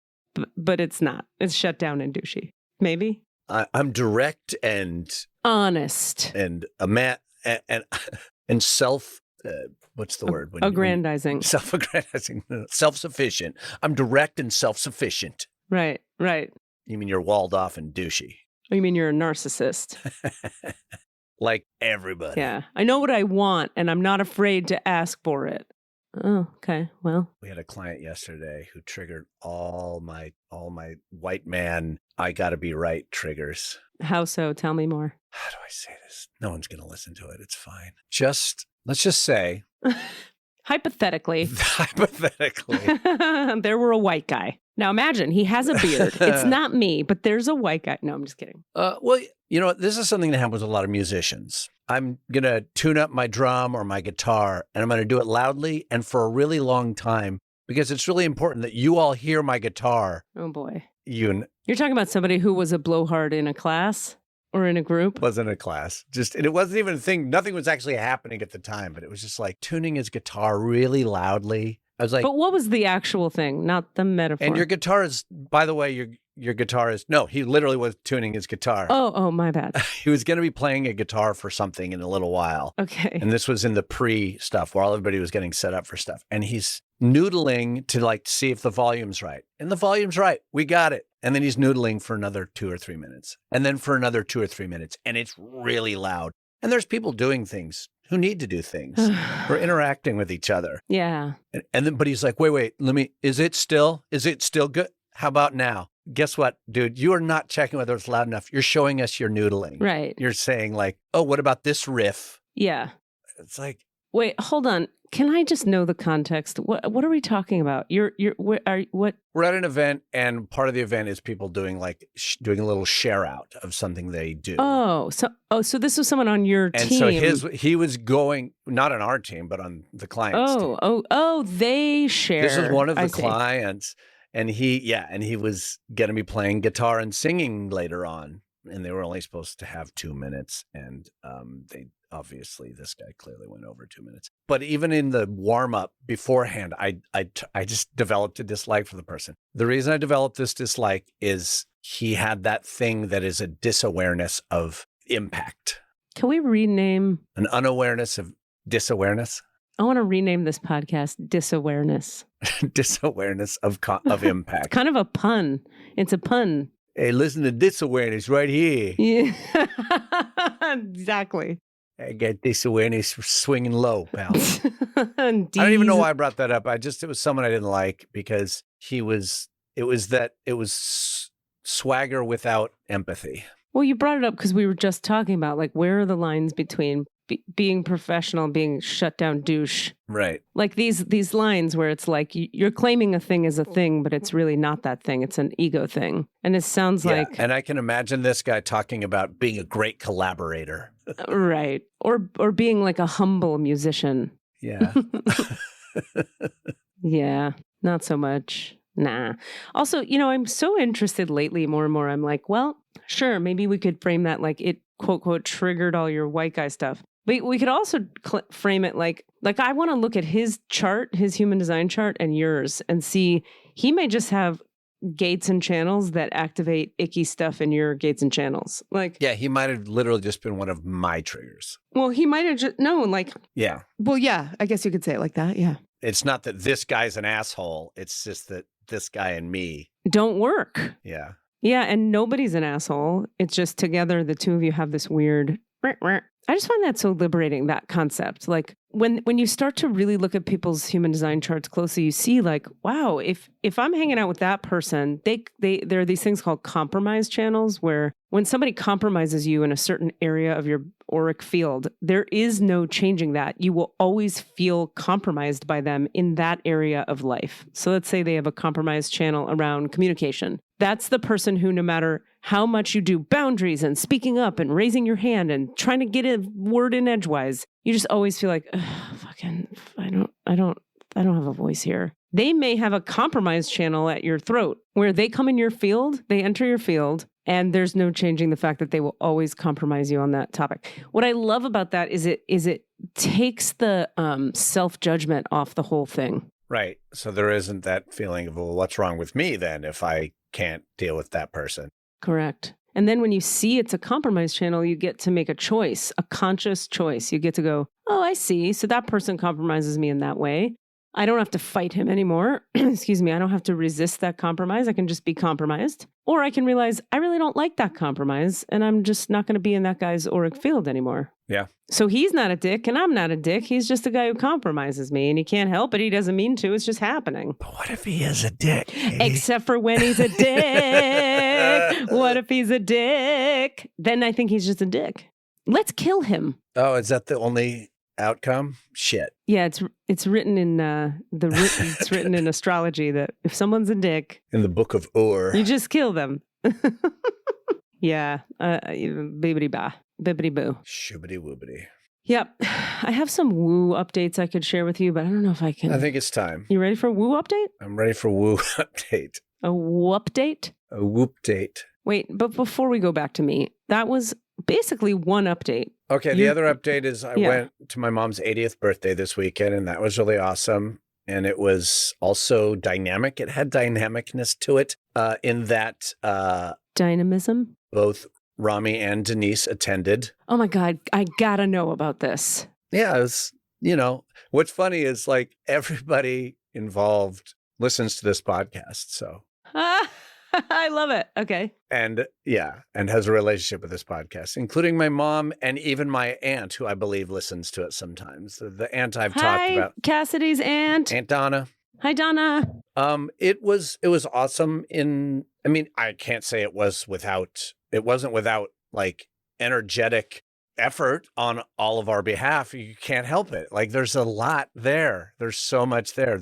Speaker 2: But it's not. It's shut down and douchey. Maybe?
Speaker 3: I'm direct and...
Speaker 2: honest.
Speaker 3: And a man... And self... what's the word?
Speaker 2: Aggrandizing.
Speaker 3: Self-aggrandizing. Self-sufficient. I'm direct and self-sufficient.
Speaker 2: Right.
Speaker 3: You mean you're walled off and douchey?
Speaker 2: Oh, you mean you're a narcissist?
Speaker 3: Like everybody.
Speaker 2: Yeah. I know what I want, and I'm not afraid to ask for it. Oh, okay. Well,
Speaker 3: we had a client yesterday who triggered all my white man, I gotta be right triggers.
Speaker 2: How so? Tell me more.
Speaker 3: How do I say this? No one's gonna listen to it. It's fine. Let's just say.
Speaker 2: Hypothetically. There were a white guy. Now imagine he has a beard. It's not me, but there's a white guy. No, I'm just kidding.
Speaker 3: Well, you know what? This is something that happens with a lot of musicians. I'm going to tune up my drum or my guitar, and I'm going to do it loudly and for a really long time because it's really important that you all hear my guitar.
Speaker 2: Oh, boy.
Speaker 3: You're
Speaker 2: talking about somebody who was a blowhard in a class or in a group?
Speaker 3: Wasn't a class. And it wasn't even a thing. Nothing was actually happening at the time, but it was just like tuning his guitar really loudly. I was like...
Speaker 2: But what was the actual thing, not the metaphor?
Speaker 3: And your guitar is, by the way, your guitar is... No, he literally was tuning his guitar.
Speaker 2: Oh, my bad.
Speaker 3: He was going to be playing a guitar for something in a little while.
Speaker 2: Okay.
Speaker 3: And this was in the pre-stuff while everybody was getting set up for stuff. And he's noodling to like see if the volume's right. And the volume's right. We got it. And then he's noodling for another 2 or 3 minutes. And then for another 2 or 3 minutes. And it's really loud. And there's people doing things who need to do things. We're interacting with each other.
Speaker 2: Yeah.
Speaker 3: And then, but he's like, wait, is it still good? How about now? Guess what, dude? You are not checking whether it's loud enough. You're showing us your noodling.
Speaker 2: Right.
Speaker 3: You're saying like, oh, what about this riff?
Speaker 2: Yeah.
Speaker 3: It's like,
Speaker 2: wait, hold on. Can I just know the context? What are we talking about? What?
Speaker 3: We're at an event, and part of the event is people doing doing a little share out of something they do.
Speaker 2: So this was someone on your
Speaker 3: and
Speaker 2: team.
Speaker 3: And so he was going, not on our team, but on the client's team.
Speaker 2: They share.
Speaker 3: This is one of the clients, and he was going to be playing guitar and singing later on, and they were only supposed to have 2 minutes, and obviously this guy clearly went over 2 minutes. But even in the warm-up beforehand, I just developed a dislike for the person. The reason I developed this dislike is he had that thing that is a disawareness of impact.
Speaker 2: Can we rename?
Speaker 3: An unawareness of disawareness?
Speaker 2: I want to rename this podcast Disawareness.
Speaker 3: Disawareness of impact.
Speaker 2: It's kind of a pun. It's a pun.
Speaker 3: Hey, listen to disawareness right here.
Speaker 2: Yeah. Exactly.
Speaker 3: I got disawareness swinging low, pal. I don't even know why I brought that up. It was someone I didn't like because it was swagger without empathy.
Speaker 2: Well, you brought it up because we were just talking about like, where are the lines between being professional and being shut down douche?
Speaker 3: Right.
Speaker 2: Like these lines where it's like you're claiming a thing is a thing, but it's really not that thing. It's an ego thing. And it sounds like...
Speaker 3: And I can imagine this guy talking about being a great collaborator.
Speaker 2: Right. Or being like a humble musician.
Speaker 3: Yeah.
Speaker 2: Yeah. Not so much. Nah. Also, I'm so interested lately more and more. I'm like, well, sure, maybe we could frame that like it, quote, quote, triggered all your white guy stuff. But we could also frame it like I want to look at his chart, his human design chart, and yours and see he may just have gates and channels that activate icky stuff in your gates and channels. Like,
Speaker 3: yeah, he might have literally just been one of my triggers.
Speaker 2: Well, he might have just, no, like.
Speaker 3: Yeah.
Speaker 2: Well, yeah, I guess you could say it like that. Yeah.
Speaker 3: It's not that this guy's an asshole. It's just that this guy and me
Speaker 2: don't work.
Speaker 3: Yeah.
Speaker 2: Yeah. And nobody's an asshole. It's just together, the two of you have this weird. I just find that so liberating, that concept. Like when you start to really look at people's human design charts closely, you see like, wow, if I'm hanging out with that person, there are these things called compromise channels where when somebody compromises you in a certain area of your auric field, there is no changing that. You will always feel compromised by them in that area of life. So let's say they have a compromised channel around communication. That's the person who, no matter how much you do boundaries and speaking up and raising your hand and trying to get a word in edgewise, you just always feel like, fucking, I don't have a voice here. They may have a compromised channel at your throat where they come in your field, they enter your field, and there's no changing the fact that they will always compromise you on that topic. What I love about that is it takes the self-judgment off the whole thing.
Speaker 3: Right. So there isn't that feeling of, well, what's wrong with me then if I can't deal with that person?
Speaker 2: Correct. And then when you see it's a compromise channel, you get to make a choice, a conscious choice. You get to go, oh, I see. So that person compromises me in that way. I don't have to fight him anymore. Excuse me. I don't have to resist that compromise. I can just be compromised. Or I can realize I really don't like that compromise and I'm just not going to be in that guy's auric field anymore.
Speaker 3: Yeah.
Speaker 2: So he's not a dick and I'm not a dick. He's just a guy who compromises me and he can't help it. He doesn't mean to. It's just happening.
Speaker 3: But what if he is a dick?
Speaker 2: Except for when he's a dick. What if he's a dick? Then I think he's just a dick. Let's kill him.
Speaker 3: Oh, is that the only outcome? Shit.
Speaker 2: Yeah, it's written in it's written in astrology that if someone's a dick
Speaker 3: in the book of Ur,
Speaker 2: you just kill them. Yeah, bibbity ba, bibbity boo,
Speaker 3: shoobity woobity.
Speaker 2: Yep, I have some woo updates I could share with you, but I don't know if I can.
Speaker 3: I think it's time.
Speaker 2: You ready for a woo update?
Speaker 3: I'm ready for woo update.
Speaker 2: A woo update?
Speaker 3: A whoop date.
Speaker 2: Wait, but before we go back to me, that was basically one update.
Speaker 3: Okay, the other update is I went to my mom's 80th birthday this weekend, and that was really awesome. And it was also dynamic. It had dynamicness to it in that...
Speaker 2: Dynamism?
Speaker 3: Both Rami and Denise attended.
Speaker 2: Oh my God, I gotta know about this.
Speaker 3: Yeah, it was, what's funny is like everybody involved listens to this podcast, so...
Speaker 2: I love it. Okay.
Speaker 3: And has a relationship with this podcast, including my mom and even my aunt, who I believe listens to it sometimes. The aunt I've talked about.
Speaker 2: Cassidy's aunt.
Speaker 3: Aunt Donna.
Speaker 2: Hi, Donna.
Speaker 3: It was awesome I can't say it wasn't without like energetic effort on all of our behalf. You can't help it. Like there's a lot there. There's so much there.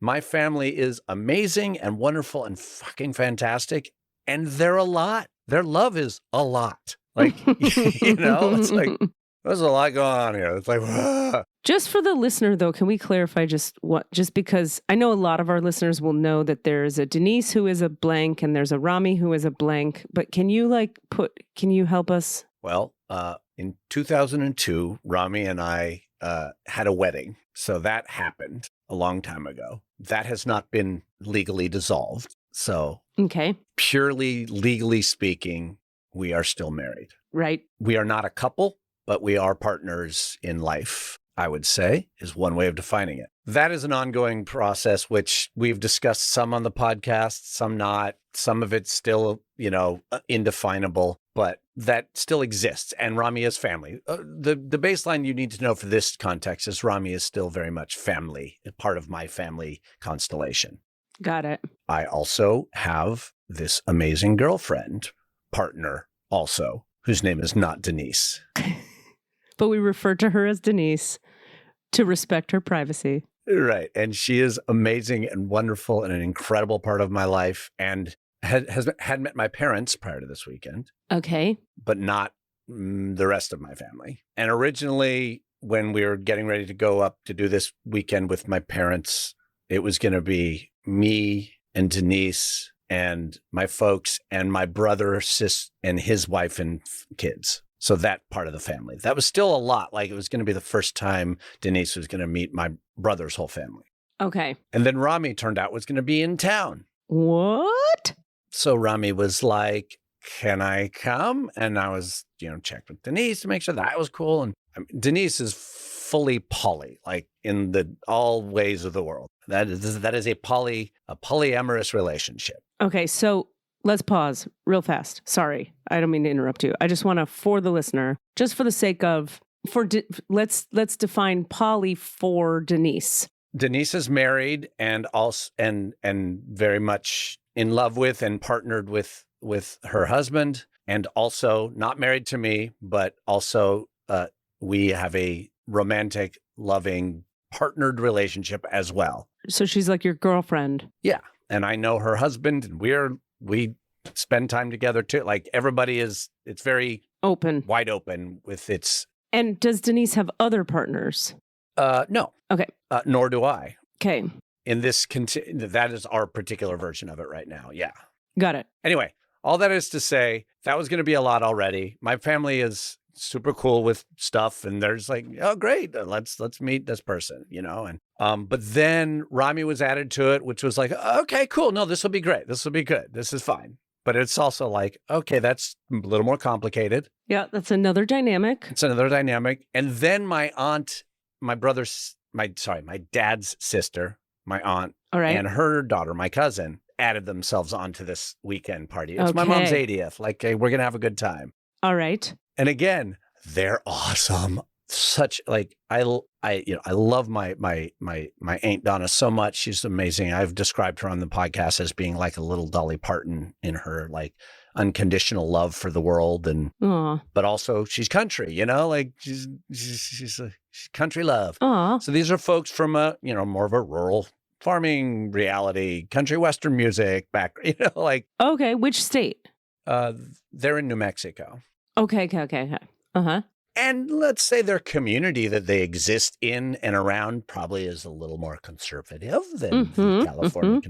Speaker 3: My family is amazing and wonderful and fucking fantastic. And they're a lot. Their love is a lot. Like, it's like, there's a lot going on here. It's like, whoa.
Speaker 2: Just for the listener, though, can we clarify just because I know a lot of our listeners will know that there's a Denise who is a blank and there's a Rami who is a blank. But can you help us?
Speaker 3: Well, in 2002, Rami and I had a wedding. So that happened a long time ago. That has not been legally dissolved. So
Speaker 2: okay,
Speaker 3: purely legally speaking, we are still married.
Speaker 2: Right.
Speaker 3: We are not a couple, but we are partners in life, I would say, is one way of defining it. That is an ongoing process, which we've discussed some on the podcast, some not. Some of it's still, indefinable, but that still exists. And Rami is family. The baseline you need to know for this context is Rami is still very much family, part of my family constellation.
Speaker 2: Got it.
Speaker 3: I also have this amazing girlfriend partner also, whose name is not Denise.
Speaker 2: But we refer to her as Denise to respect her privacy.
Speaker 3: Right. And she is amazing and wonderful and an incredible part of my life and had met my parents prior to this weekend.
Speaker 2: Okay.
Speaker 3: But not the rest of my family. And originally, when we were getting ready to go up to do this weekend with my parents, it was going to be me and Denise and my folks and my brother, sis, and his wife and kids. So that part of the family. That was still a lot. Like it was going to be the first time Denise was going to meet my brother's whole family.
Speaker 2: Okay.
Speaker 3: And then Rami turned out was going to be in town.
Speaker 2: What?
Speaker 3: So Rami was like, can I come? And I was, checked with Denise to make sure that was cool. And Denise is fully poly, like in all ways of the world. That is a polyamorous relationship.
Speaker 2: Okay. So let's pause real fast. Sorry. I don't mean to interrupt you. I just want to, for the listener, just for the sake of, let's define poly for Denise.
Speaker 3: Denise is married and also, and very much in love with and partnered with her husband, and also not married to me, but also we have a romantic, loving, partnered relationship as well.
Speaker 2: So she's like your girlfriend.
Speaker 3: Yeah. And I know her husband, and we spend time together too. Like everybody it's very
Speaker 2: open,
Speaker 3: wide open with its.
Speaker 2: And does Denise have other partners?
Speaker 3: No.
Speaker 2: Okay.
Speaker 3: Nor do I.
Speaker 2: Okay.
Speaker 3: In this, that is our particular version of it right now. Yeah.
Speaker 2: Got it.
Speaker 3: Anyway, all that is to say, that was going to be a lot already. My family is super cool with stuff, and there's like, oh, great, let's meet this person, and but then Rami was added to it, which was like, okay, cool, no, this will be great, this will be good, this is fine. But it's also like, okay, that's a little more complicated.
Speaker 2: Yeah, that's another dynamic.
Speaker 3: It's another dynamic. And then my aunt, my dad's sister, my aunt,
Speaker 2: all right,
Speaker 3: and her daughter, my cousin, added themselves onto this weekend party. It's my mom's 80th. Like, hey, we're going to have a good time.
Speaker 2: All right.
Speaker 3: And again, they're awesome. Such like, I love my Aunt Donna so much. She's amazing. I've described her on the podcast as being like a little Dolly Parton in her like unconditional love for the world. And, but also she's country, like she's country love.
Speaker 2: Aww.
Speaker 3: So these are folks from more of a rural farming reality, country Western music back, like.
Speaker 2: Okay. Which state?
Speaker 3: They're in New Mexico.
Speaker 2: Okay. Uh-huh.
Speaker 3: And let's say their community that they exist in and around probably is a little more conservative than California.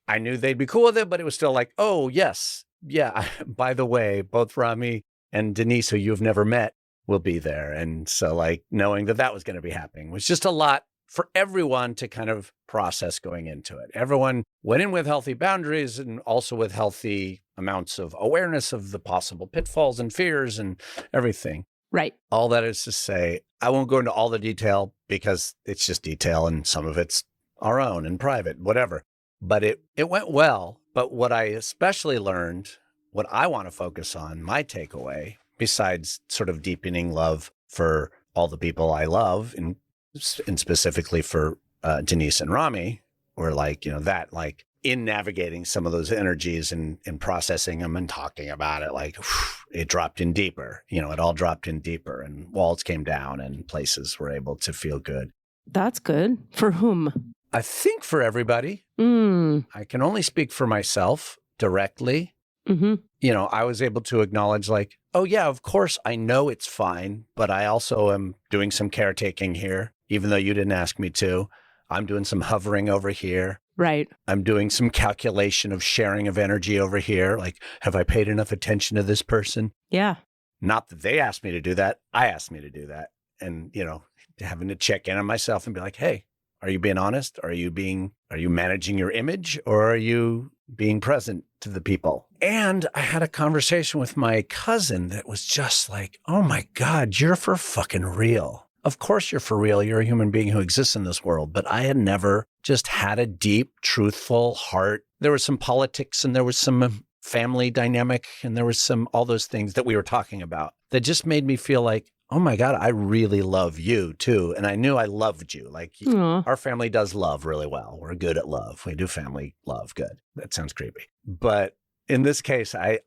Speaker 3: I knew they'd be cool with it, but it was still like, oh, yes. Yeah. By the way, both Rami and Denise, who you've never met, will be there. And so like knowing that was going to be happening was just a lot for everyone to kind of process going into it. Everyone went in with healthy boundaries and also with healthy amounts of awareness of the possible pitfalls and fears and everything.
Speaker 2: Right.
Speaker 3: All that is to say, I won't go into all the detail because it's just detail and some of it's our own and private, whatever. but it went well. But what I especially learned, what I want to focus on, my takeaway, besides sort of deepening love for all the people I love, and specifically for Denise and Rami, or like, that like in navigating some of those energies and processing them and talking about it, like it dropped in deeper, it all dropped in deeper and walls came down and places were able to feel good.
Speaker 2: That's good. For whom?
Speaker 3: I think for everybody. I can only speak for myself directly. I was able to acknowledge like, oh yeah, of course I know it's fine, but I also am doing some caretaking here, even though you didn't ask me to. I'm doing some hovering over here.
Speaker 2: Right.
Speaker 3: I'm doing some calculation of sharing of energy over here. Like, have I paid enough attention to this person?
Speaker 2: Yeah.
Speaker 3: Not that they asked me to do that. I asked me to do that. And, having to check in on myself and be like, hey, are you being honest? Are you managing your image, or are you being present to the people? And I had a conversation with my cousin that was just like, oh my God, you're for fucking real. Of course you're for real. You're a human being who exists in this world. But I had never just had a deep, truthful heart. There was some politics and there was some family dynamic and there was all those things that we were talking about that just made me feel like, oh my God, I really love you too. And I knew I loved you. Like our family does love really well. We're good at love. We do family love good. That sounds creepy. But in this case, I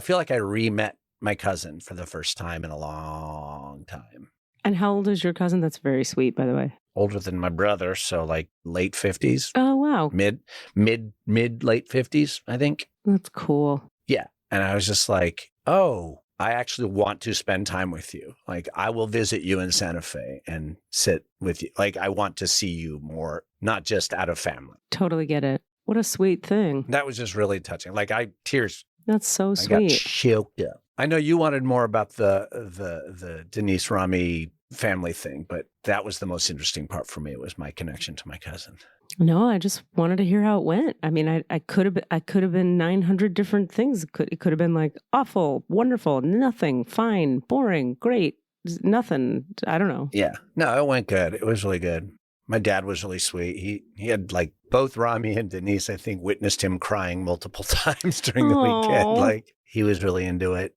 Speaker 3: feel like I re-met my cousin for the first time in a long time.
Speaker 2: And how old is your cousin? That's very sweet, by the way.
Speaker 3: Older than my brother, so like late 50s.
Speaker 2: Oh, wow.
Speaker 3: Mid late 50s, I think.
Speaker 2: That's cool.
Speaker 3: Yeah. And I was just like, oh, I actually want to spend time with you. Like, I will visit you in Santa Fe and sit with you. Like, I want to see you more, not just out of family.
Speaker 2: Totally get it. What a sweet thing.
Speaker 3: That was just really touching. Like, tears.
Speaker 2: That's so sweet.
Speaker 3: I got choked up. I know you wanted more about the Denise Rami family thing, but that was the most interesting part for me. It was my connection to my cousin.
Speaker 2: No, I just wanted to hear how it went. I mean, I could have been 900 different things. It could have been like awful, wonderful, nothing, fine, boring, great, nothing. I don't know.
Speaker 3: Yeah, no, it went good. It was really good. My dad was really sweet. He had like both Rami and Denise, I think, witnessed him crying multiple times during the weekend. Like, he was really into it.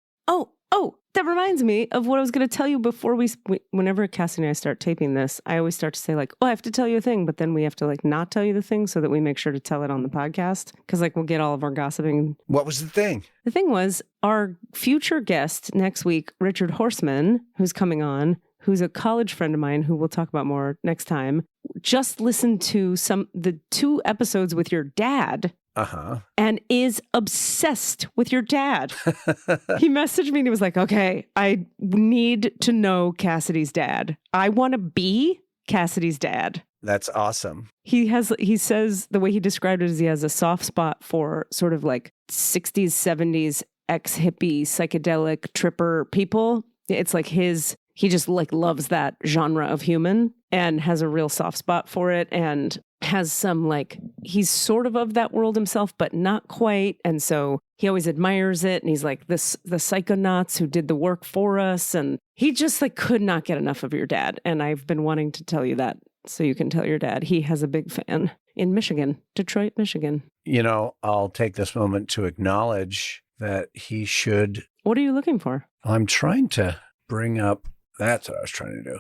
Speaker 2: Oh, that reminds me of what I was going to tell you before whenever Cassidy and I start taping this, I always start to say like, oh, I have to tell you a thing, but then we have to like not tell you the thing so that we make sure to tell it on the podcast. Cause like we'll get all of our gossiping.
Speaker 3: What was the thing?
Speaker 2: The thing was our future guest next week, Richard Horseman, who's coming on, who's a college friend of mine who we'll talk about more next time, just listened to the 2 episodes with your dad. And is obsessed with your dad. He messaged me and he was like, okay, I need to know Cassidy's dad. I want to be Cassidy's dad.
Speaker 3: That's awesome.
Speaker 2: He says the way he described it is he has a soft spot for sort of like 60s, 70s, ex-hippie, psychedelic tripper people. It's like he just like loves that genre of human and has a real soft spot for it and has some like, he's sort of that world himself, but not quite. And so he always admires it. And he's like the psychonauts who did the work for us. And he just like could not get enough of your dad. And I've been wanting to tell you that so you can tell your dad. He has a big fan in Michigan, Detroit, Michigan.
Speaker 3: I'll take this moment to acknowledge that he should.
Speaker 2: What are you looking for?
Speaker 3: I'm trying to bring up, that's what I was trying to do.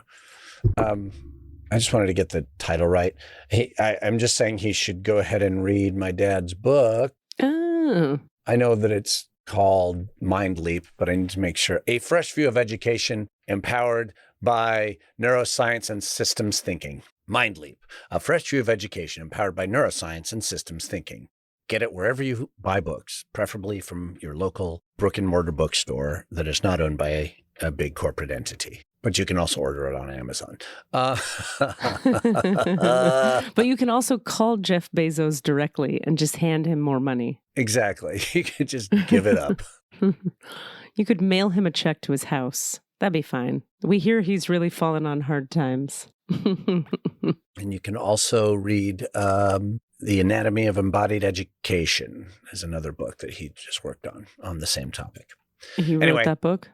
Speaker 3: I just wanted to get the title right. I'm just saying he should go ahead and read my dad's book.
Speaker 2: Oh.
Speaker 3: I know that it's called Mind Leap, but I need to make sure. A Fresh View of Education Empowered by Neuroscience and Systems Thinking. Mind Leap, a fresh view of education empowered by neuroscience and systems thinking. Get it wherever you buy books, preferably from your local brick and mortar bookstore that is not owned by a big corporate entity. But you can also order it on Amazon.
Speaker 2: But you can also call Jeff Bezos directly and just hand him more money.
Speaker 3: Exactly. You could just give it up.
Speaker 2: You could mail him a check to his house. That'd be fine. We hear he's really fallen on hard times.
Speaker 3: And you can also read The Anatomy of Embodied Education is another book that he just worked on the same topic.
Speaker 2: He wrote that book?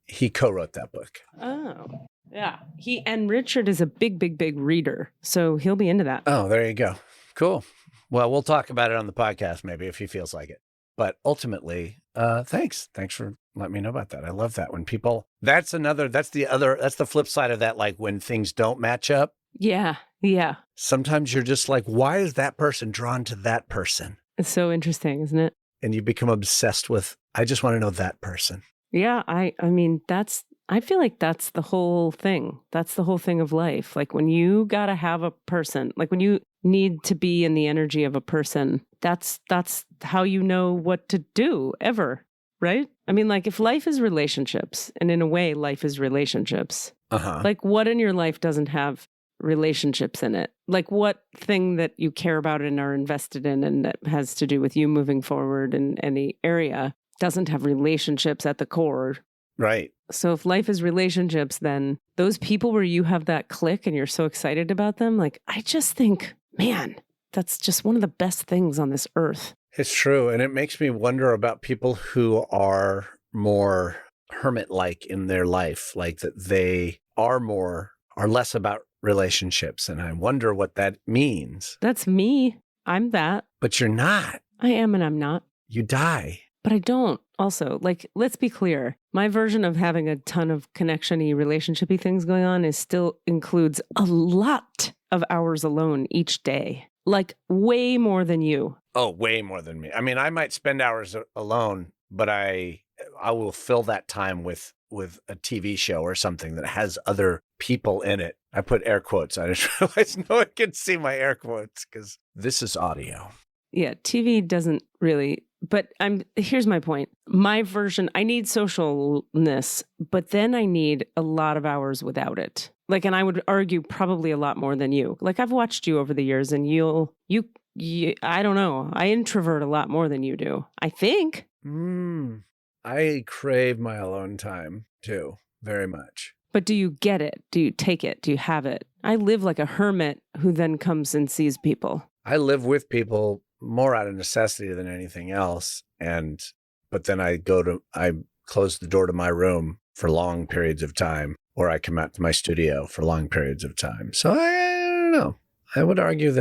Speaker 3: He co-wrote that book.
Speaker 2: Oh, yeah. Richard is a big reader, so he'll be into that.
Speaker 3: Oh, there you go. Cool. Well, we'll talk about it on the podcast maybe if he feels like it. But ultimately, thanks. Thanks for letting me know about that. I love that when people, that's the flip side of that. Like when things don't match up.
Speaker 2: Yeah. Yeah.
Speaker 3: Sometimes you're just like, why is that person drawn to that person?
Speaker 2: It's so interesting, isn't it?
Speaker 3: And you become obsessed with, I just want to know that person.
Speaker 2: Yeah. I mean, I feel like that's the whole thing. That's the whole thing of life. Like when you got to have a person, like when you need to be in the energy of a person, that's how you know what to do ever, right? I mean, like if life is relationships, and in a way life is relationships, like what in your life doesn't have relationships in it? Like what thing that you care about and are invested in and that has to do with you moving forward in any area doesn't have relationships at the core.
Speaker 3: Right.
Speaker 2: So if life is relationships, then those people where you have that click and you're so excited about them, like I just think, man, that's just one of the best things on this earth.
Speaker 3: It's true. And it makes me wonder about people who are more hermit-like in their life, like that they are less about relationships. And I wonder what that means.
Speaker 2: That's me. I'm that.
Speaker 3: But you're not.
Speaker 2: I am and I'm not.
Speaker 3: You die.
Speaker 2: But I don't. Also, like, let's be clear. My version of having a ton of connection-y, relationship-y things going on still includes a lot of hours alone each day. Like, way more than you.
Speaker 3: Oh, way more than me. I mean, I might spend hours alone, but I will fill that time with a TV show or something that has other people in it. I put air quotes. I just realized no one can see my air quotes because this is audio.
Speaker 2: Yeah, TV doesn't really... But here's my point. My version, I need socialness, but then I need a lot of hours without it. Like, and I would argue probably a lot more than you. Like, I've watched you over the years and you I don't know. I introvert a lot more than you do, I think.
Speaker 3: I crave my alone time too, very much.
Speaker 2: But do you get it? Do you take it? Do you have it? I live like a hermit who then comes and sees people.
Speaker 3: I live with people more out of necessity than anything else. But then I close the door to my room for long periods of time, or I come out to my studio for long periods of time. So I don't know. I would argue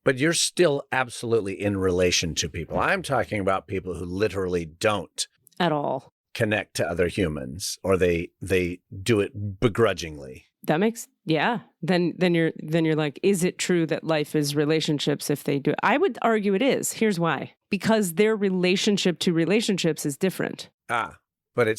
Speaker 3: but you're still absolutely in relation to people. I'm talking about people who literally don't
Speaker 2: at all
Speaker 3: connect to other humans, or they do it begrudgingly.
Speaker 2: That makes, yeah. Then you're like, is it true that life is relationships if they do it? I would argue it is. Here's why. Because their relationship to relationships is different.
Speaker 3: But they're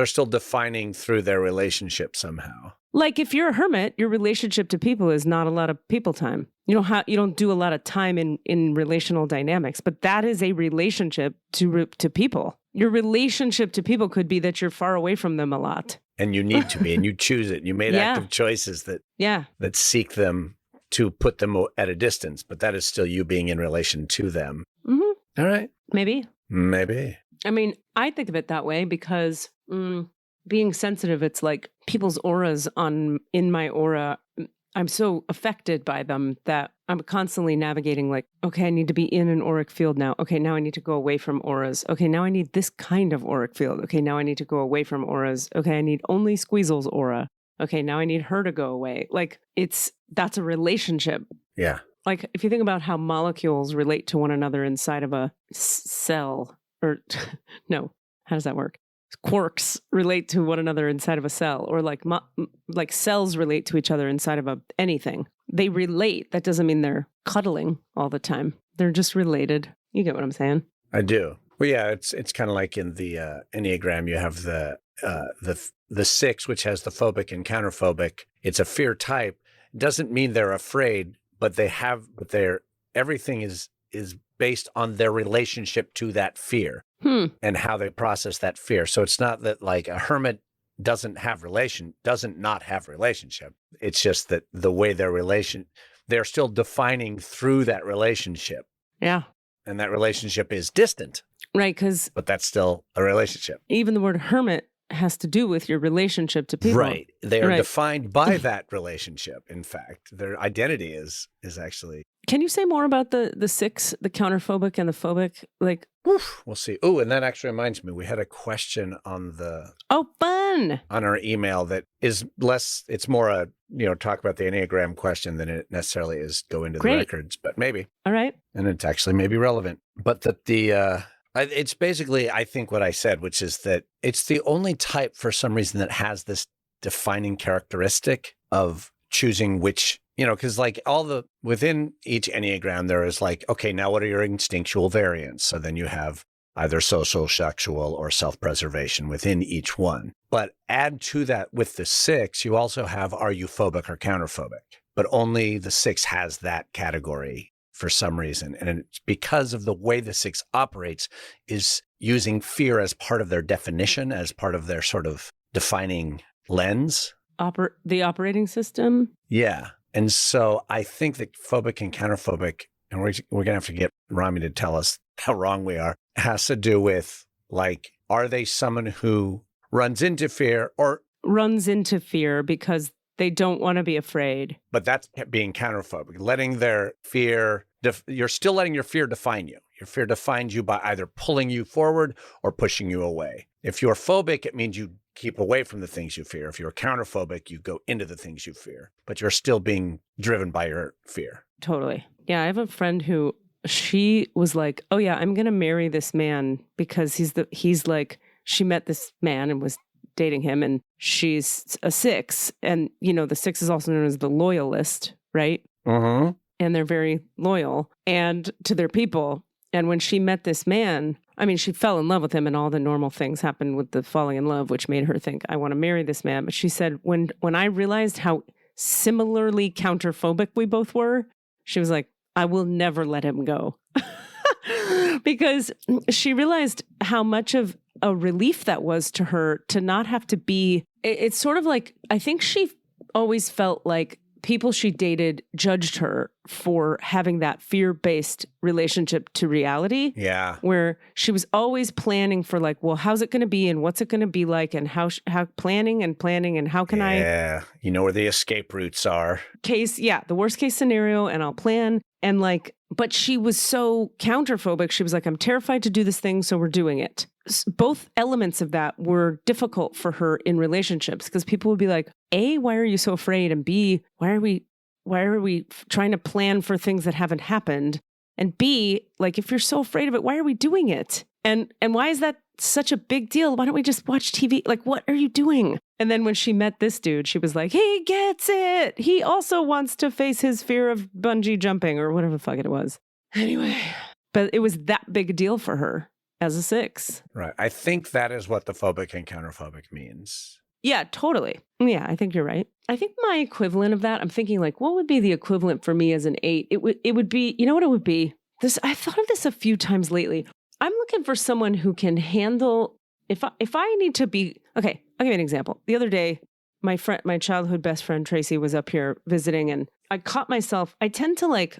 Speaker 3: still defining through their relationship somehow.
Speaker 2: Like if you're a hermit, your relationship to people is not a lot of people time. You don't do a lot of time in relational dynamics, but that is a relationship to people. Your relationship to people could be that you're far away from them a lot.
Speaker 3: And you need to be, and you choose it. You made active choices that seek them to put them at a distance, but that is still you being in relation to them. Mm-hmm. All right.
Speaker 2: Maybe.
Speaker 3: I
Speaker 2: mean, I think of it that way because being sensitive, it's like people's auras in my aura. I'm so affected by them that I'm constantly navigating like, okay, I need to be in an auric field now. Okay, now I need to go away from auras. Okay, now I need this kind of auric field. Okay, now I need to go away from auras. Okay, I need only Squeezil's aura. Okay, now I need her to go away. Like that's a relationship.
Speaker 3: Yeah.
Speaker 2: Like if you think about how molecules relate to one another inside of a cell, or no, how does that work? Quarks relate to one another inside of a cell, or like cells relate to each other inside of anything. They relate. That doesn't mean they're cuddling all the time. They're just related. You get what I'm saying?
Speaker 3: I do. Well, yeah, it's kind of like in the Enneagram, you have the 6, which has the phobic and counter-phobic. It's a fear type. It doesn't mean they're afraid, but everything is based on their relationship to that fear and how they process that fear. So it's not that like a hermit doesn't not have relationship. It's just that the way they're still defining through that relationship.
Speaker 2: Yeah.
Speaker 3: And that relationship is distant.
Speaker 2: Right,
Speaker 3: but that's still a relationship.
Speaker 2: Even the word hermit has to do with your relationship to people.
Speaker 3: Right. They are defined by that relationship. In fact, their identity is actually.
Speaker 2: Can you say more about the 6, the counter-phobic and the phobic? Like,
Speaker 3: we'll see. Oh, and that actually reminds me, we had a question on the.
Speaker 2: Oh, fun. fun.
Speaker 3: on our email that is less, it's more a, talk about the Enneagram question than it necessarily is go into the records, but maybe.
Speaker 2: All right.
Speaker 3: And it's actually maybe relevant. But that it's basically, I think what I said, which is that it's the only type for some reason that has this defining characteristic of choosing which, because like within each Enneagram, there is like, okay, now what are your instinctual variants? So then you have either social, sexual, or self-preservation within each one. But add to that with the 6, you also have, are you phobic or counterphobic? But only the 6 has that category for some reason. And it's because of the way the 6 operates is using fear as part of their definition, as part of their sort of defining lens.
Speaker 2: The operating system?
Speaker 3: Yeah. And so I think that phobic and counterphobic, and we're going to have to get Rami to tell us how wrong we are, has to do with, like, are they someone who runs into fear
Speaker 2: because they don't want to be afraid?
Speaker 3: But that's being counterphobic, letting their fear, you're still letting your fear define you. Your fear defines you by either pulling you forward or pushing you away. If you're phobic, it means you keep away from the things you fear. If you're counterphobic, you go into the things you fear, but you're still being driven by your fear.
Speaker 2: Totally. Yeah, I have a friend who, she was like, oh yeah, I'm going to marry this man because he's like, she met this man and was dating him, and she's a 6. And, the 6 is also known as the loyalist, right?
Speaker 3: Mm-hmm.
Speaker 2: And they're very loyal and to their people. And when she met this man, I mean, she fell in love with him and all the normal things happened with the falling in love, which made her think, I want to marry this man. But she said, when I realized how similarly counterphobic we both were, she was like, I will never let him go. Because she realized how much of a relief that was to her to not have to be, it's sort of like, I think she always felt like people she dated judged her for having that fear-based relationship to reality.
Speaker 3: Yeah.
Speaker 2: Where she was always planning for like, well, how's it going to be and what's it going to be like and how planning and how can I.
Speaker 3: Yeah. You know where the escape routes are.
Speaker 2: The worst case scenario, and I'll plan. And like, but she was so counterphobic. She was like, I'm terrified to do this thing, so we're doing it. Both elements of that were difficult for her in relationships because people would be like, A, why are you so afraid? And B, why are we trying to plan for things that haven't happened? And B, like, if you're so afraid of it, why are we doing it? And why is that such a big deal? Why don't we just watch TV? Like, what are you doing? And then when she met this dude, she was like, he gets it. He also wants to face his fear of bungee jumping or whatever the fuck it was. Anyway, but it was that big a deal for her as a 6.
Speaker 3: Right. I think that is what the phobic and counterphobic means.
Speaker 2: Yeah, totally. Yeah, I think you're right. I think my equivalent of that, I'm thinking like, what would be the equivalent for me as an 8? It would be, you know what it would be? I thought of this a few times lately. I'm looking for someone who can handle, if I need to be, okay, I'll give you an example. The other day, my childhood best friend, Tracy, was up here visiting, and I caught myself, I tend to like,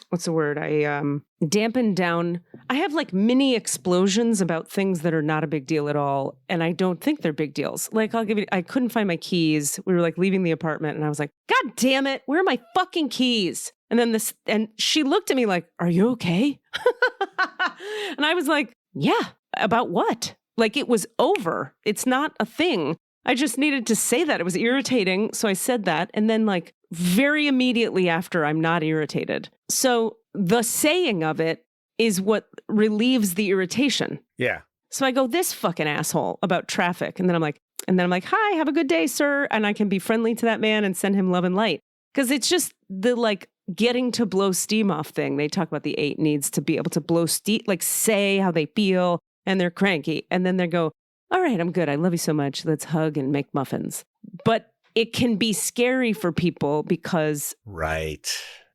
Speaker 2: what's the word? I dampen down. I have like mini explosions about things that are not a big deal at all. And I don't think they're big deals. Like I couldn't find my keys. We were like leaving the apartment and I was like, God damn it. Where are my fucking keys? And she looked at me like, are you okay? And I was like, yeah, about what? Like it was over. It's not a thing. I just needed to say that. It was irritating. So I said that. And then like very immediately after, I'm not irritated. So the saying of it is what relieves the irritation.
Speaker 3: Yeah.
Speaker 2: So I go, this fucking asshole about traffic. And then I'm like, hi, have a good day, sir. And I can be friendly to that man and send him love and light. Because it's just the like getting to blow steam off thing. They talk about the 8 needs to be able to blow steam, like say how they feel and they're cranky. And then they go, all right, I'm good. I love you so much. Let's hug and make muffins. But it can be scary for people because
Speaker 3: right.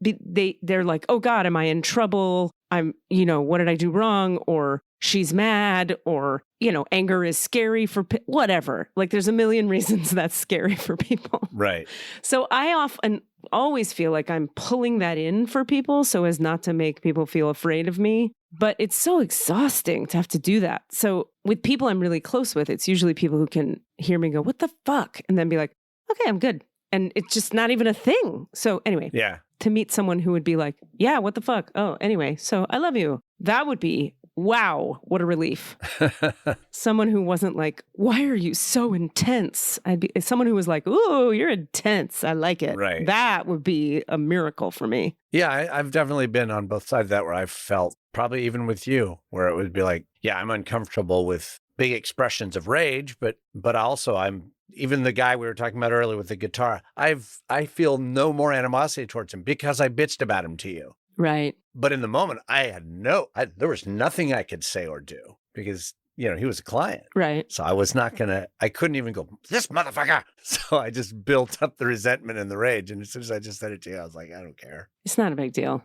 Speaker 2: They're like, oh God, am I in trouble? What did I do wrong? Or she's mad, or, anger is scary for whatever. Like there's a million reasons that's scary for people.
Speaker 3: Right.
Speaker 2: So I often always feel like I'm pulling that in for people so as not to make people feel afraid of me. But it's so exhausting to have to do that. So with people I'm really close with, it's usually people who can hear me go, what the fuck? And then be like, okay, I'm good. And it's just not even a thing. So anyway,
Speaker 3: yeah,
Speaker 2: to meet someone who would be like, yeah, what the fuck? Oh, anyway, so I love you. That would be wow, what a relief. Someone who wasn't like, why are you so intense? I'd be someone who was like, ooh, you're intense. I like it.
Speaker 3: Right.
Speaker 2: That would be a miracle for me.
Speaker 3: Yeah, I've definitely been on both sides of that where I've felt, probably even with you, where it would be like, yeah, I'm uncomfortable with big expressions of rage, but also I'm, even the guy we were talking about earlier with the guitar, I feel no more animosity towards him because I bitched about him to you.
Speaker 2: Right.
Speaker 3: But in the moment, there was nothing I could say or do because, he was a client.
Speaker 2: Right.
Speaker 3: So I couldn't even go, this motherfucker. So I just built up the resentment and the rage. And as soon as I just said it to you, I was like, I don't care.
Speaker 2: It's not a big deal.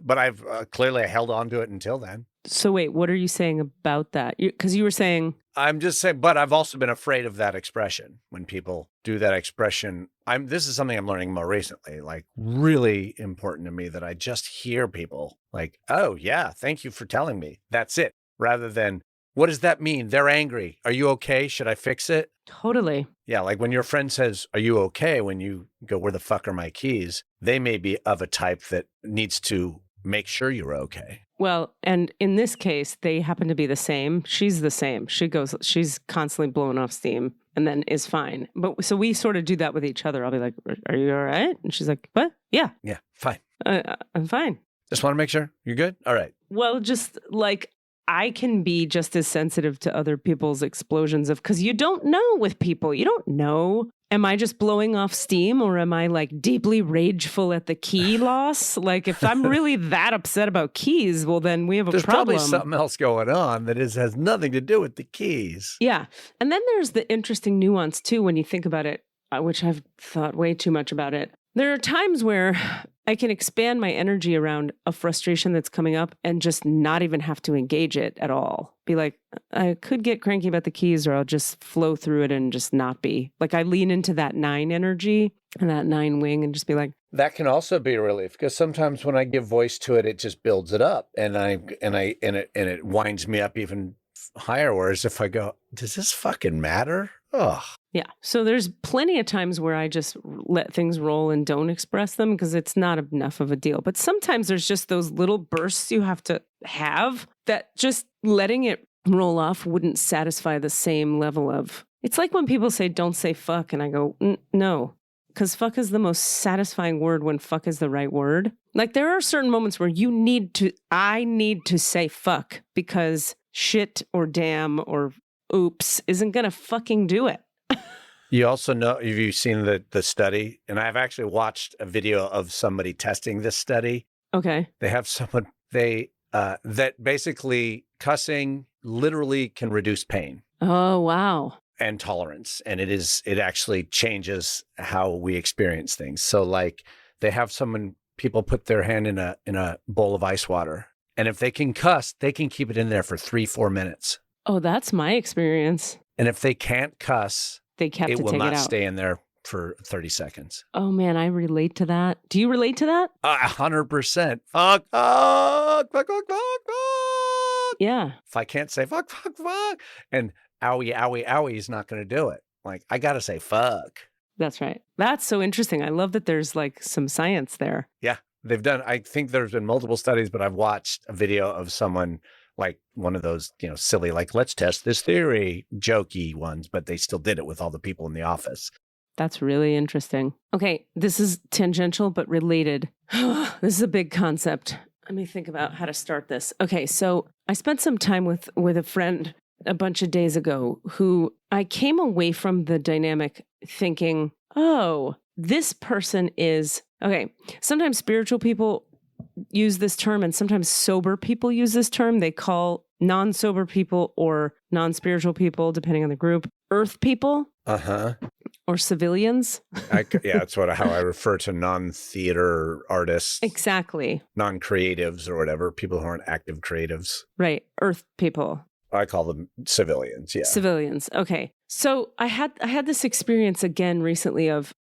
Speaker 3: But I've clearly held on to it until then.
Speaker 2: So wait, what are you saying about that? Because you were saying...
Speaker 3: I'm just saying, but I've also been afraid of that expression. When people do that expression, this is something I'm learning more recently, like really important to me, that I just hear people like, oh yeah, thank you for telling me. That's it. Rather than, what does that mean? They're angry. Are you okay? Should I fix it?
Speaker 2: Totally.
Speaker 3: Yeah, like when your friend says, are you okay? When you go, where the fuck are my keys? They may be of a type that needs to make sure you're okay.
Speaker 2: Well, and in this case, they happen to be the same. She's the same. She's constantly blowing off steam and then is fine. But so we sort of do that with each other. I'll be like, are you all right? And she's like, what? Yeah.
Speaker 3: Yeah, fine.
Speaker 2: I'm fine.
Speaker 3: Just want to make sure you're good. All right.
Speaker 2: Well, just like I can be just as sensitive to other people's explosions because you don't know with people. You don't know. Am I just blowing off steam or am I like deeply rageful at the key loss? Like if I'm really that upset about keys, well, then we have a
Speaker 3: There's
Speaker 2: problem.
Speaker 3: There's probably something else going on that has nothing to do with the keys.
Speaker 2: Yeah. And then there's the interesting nuance too when you think about it, which I've thought way too much about it. There are times where I can expand my energy around a frustration that's coming up and just not even have to engage it at all. Be like, I could get cranky about the keys or I'll just flow through it and just not be. Like I lean into that 9 energy and that 9 wing and just be like.
Speaker 3: That can also be a relief because sometimes when I give voice to it, it just builds it up and it winds me up even higher. Whereas if I go, does this fucking matter? Oh.
Speaker 2: Yeah. So there's plenty of times where I just let things roll and don't express them because it's not enough of a deal. But sometimes there's just those little bursts you have to have that just letting it roll off wouldn't satisfy the same level of... It's like when people say, don't say fuck. And I go, no, because fuck is the most satisfying word when fuck is the right word. Like there are certain moments where I need to say fuck because shit or damn or oops isn't going to fucking do it.
Speaker 3: You also know, have you seen the study? And I've actually watched a video of somebody testing this study. Okay. They have someone, that basically cussing literally can reduce pain.
Speaker 2: Oh, wow.
Speaker 3: And tolerance. And it actually changes how we experience things. So like they have people put their hand in a bowl of ice water. And if they can cuss, they can keep it in there for 3-4 minutes. Oh, that's my experience. And if they can't cuss, it will not stay in there for 30 seconds. Oh, man, I relate to that. Do you relate to that? 100%. Fuck, fuck, fuck, fuck, fuck, fuck. Yeah. If I can't say fuck, fuck, fuck, and owie, owie, owie is not going to do it. Like, I got to say fuck. That's right. That's so interesting. I love that there's like some science there. Yeah. I think there's been multiple studies, but I've watched a video of someone like one of those, silly, like, let's test this theory, jokey ones, but they still did it with all the people in the office. That's really interesting. Okay, this is tangential, but related. This is a big concept. Let me think about how to start this. Okay, so I spent some time with a friend a bunch of days ago who I came away from the dynamic thinking, oh, this person is, okay, sometimes spiritual people use this term and sometimes sober people use this term. They call non-sober people or non-spiritual people, depending on the group, earth people. Uh-huh. Or civilians. Yeah, that's how I refer to non-theater artists. Exactly. Non-creatives or whatever, people who aren't active creatives. Right, earth people. I call them civilians, yeah. Civilians, okay. So I had this experience again recently of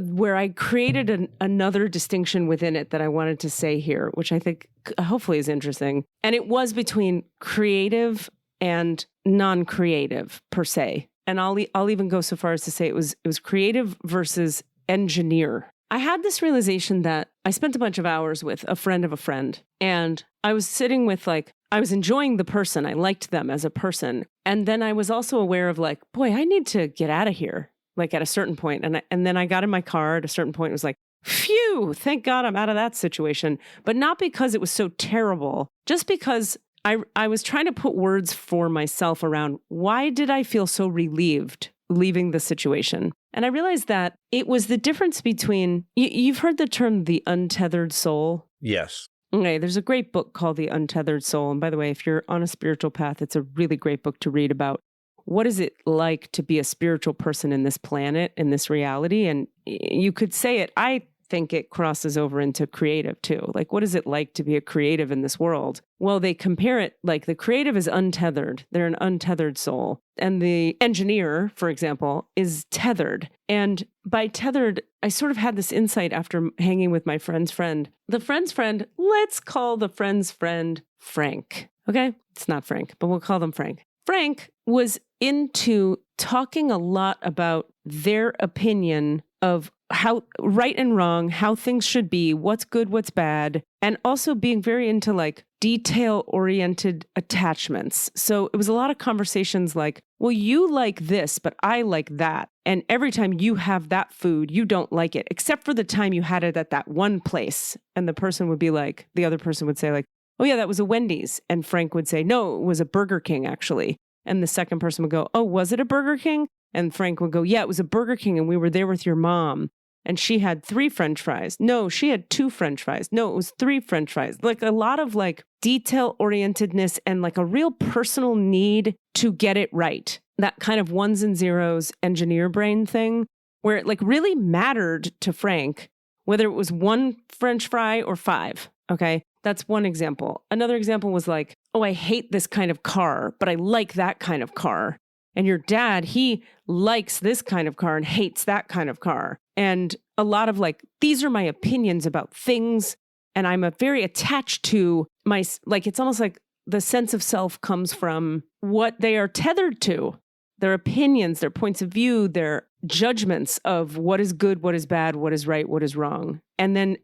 Speaker 3: where I created another distinction within it that I wanted to say here, which I think hopefully is interesting. And it was between creative and non-creative per se. And I'll even go so far as to say it was creative versus engineer. I had this realization that I spent a bunch of hours with a friend of a friend, and I was sitting with like
Speaker 2: I was enjoying the person. I liked them as a person. And then I was also aware of like, boy, I need to get out of here. Like at a certain point. And then I got in my car at a certain point. It was like, phew, thank God I'm out of that situation. But not because it was so terrible, just because I was trying to put words for myself around why did I feel so relieved leaving the situation? And I realized that it was the difference between, you've heard the term the untethered soul?
Speaker 3: Yes.
Speaker 2: Okay, there's a great book called The Untethered Soul. And by the way, if you're on a spiritual path, it's a really great book to read about what is it like to be a spiritual person in this planet, in this reality. And you could say it, I think it crosses over into creative too. Like, what is it like to be a creative in this world? Well, they compare it like the creative is untethered. They're an untethered soul. And the engineer, for example, is tethered. And by tethered, I sort of had this insight after hanging with my friend's friend. The friend's friend, let's call the friend's friend Frank. Okay? It's not Frank, but we'll call them Frank. Frank was into talking a lot about their opinion of how right and wrong, how things should be, what's good, what's bad, and also being very into like detail-oriented attachments. So it was a lot of conversations like, well, you like this, but I like that. And every time you have that food, you don't like it, except for the time you had it at that one place. And the person would be like, the other person would say like, oh yeah, that was a Wendy's. And Frank would say, no, it was a Burger King actually. And the second person would go, oh, was it a Burger King? And Frank would go, yeah, it was a Burger King and we were there with your mom. And she had 3 French fries. No, she had 2 French fries. No, it was 3 French fries. Like a lot of like detail orientedness and like a real personal need to get it right. That kind of ones and zeros engineer brain thing where it like really mattered to Frank, whether it was 1 French fry or 5. Okay. That's one example. Another example was like, oh, I hate this kind of car, but I like that kind of car. And your dad, he likes this kind of car and hates that kind of car. And a lot of like, these are my opinions about things. And I'm very attached to my, like, it's almost like the sense of self comes from what they are tethered to, their opinions, their points of view, their judgments of what is good, what is bad, what is right, what is wrong. And then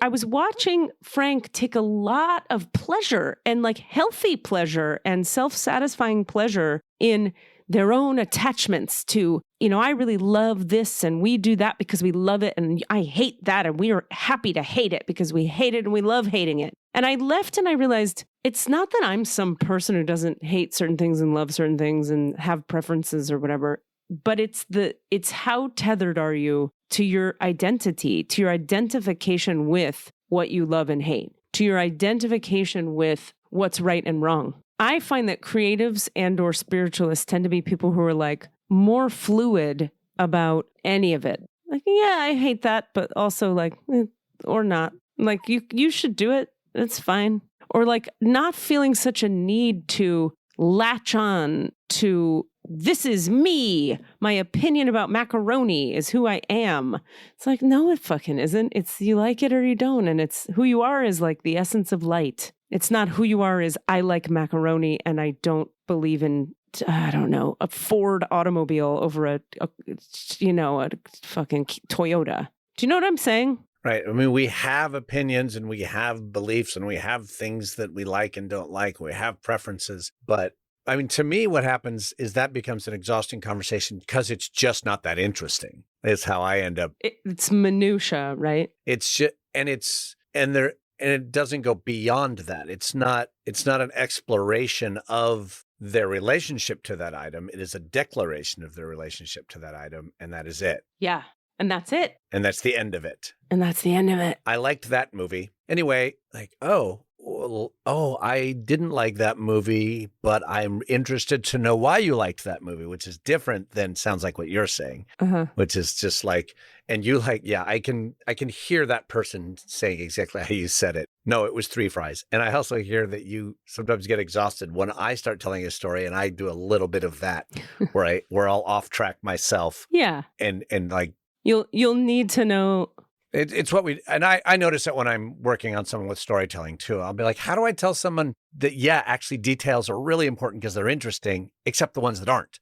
Speaker 2: I was watching Frank take a lot of pleasure and like healthy pleasure and self-satisfying pleasure in their own attachments to, you know, I really love this and we do that because we love it. And I hate that. And we are happy to hate it because we hate it and we love hating it. And I left and I realized it's not that I'm some person who doesn't hate certain things and love certain things and have preferences or whatever, but it's how tethered are you to your identity, to your identification with what you love and hate, to your identification with what's right and wrong. I find that creatives and or spiritualists tend to be people who are like more fluid about any of it. Like, yeah, I hate that, but also like, or not. Like, you should do it. It's fine. Or like not feeling such a need to latch on to this is me. My opinion about macaroni is who I am. It's like, no, it fucking isn't. It's you like it or you don't. And it's who you are is like the essence of light. It's not who you are is I like macaroni and I don't believe in, I don't know, a Ford automobile over a fucking Toyota. Do you know what I'm saying?
Speaker 3: Right. I mean, we have opinions and we have beliefs and we have things that we like and don't like. We have preferences. But I mean, to me, what happens is that becomes an exhausting conversation because it's just not that interesting. Is how I end up.
Speaker 2: It's minutia, right?
Speaker 3: It's just, and it doesn't go beyond that. It's not an exploration of their relationship to that item. It is a declaration of their relationship to that item. And that is it.
Speaker 2: Yeah. And that's it.
Speaker 3: And that's the end of it.
Speaker 2: And that's the end of it.
Speaker 3: I liked that movie. Anyway, like, I didn't like that movie, but I'm interested to know why you liked that movie, which is different than sounds like what you're saying, which is just like, and you like, yeah, I can hear that person saying exactly how you said it. No, it was 3 fries. And I also hear that you sometimes get exhausted when I start telling a story and I do a little bit of that where I'll off track myself.
Speaker 2: Yeah.
Speaker 3: And like,
Speaker 2: You'll need to know.
Speaker 3: It's what I notice that when I'm working on someone with storytelling too, I'll be like, how do I tell someone that, yeah, actually details are really important because they're interesting, except the ones that aren't.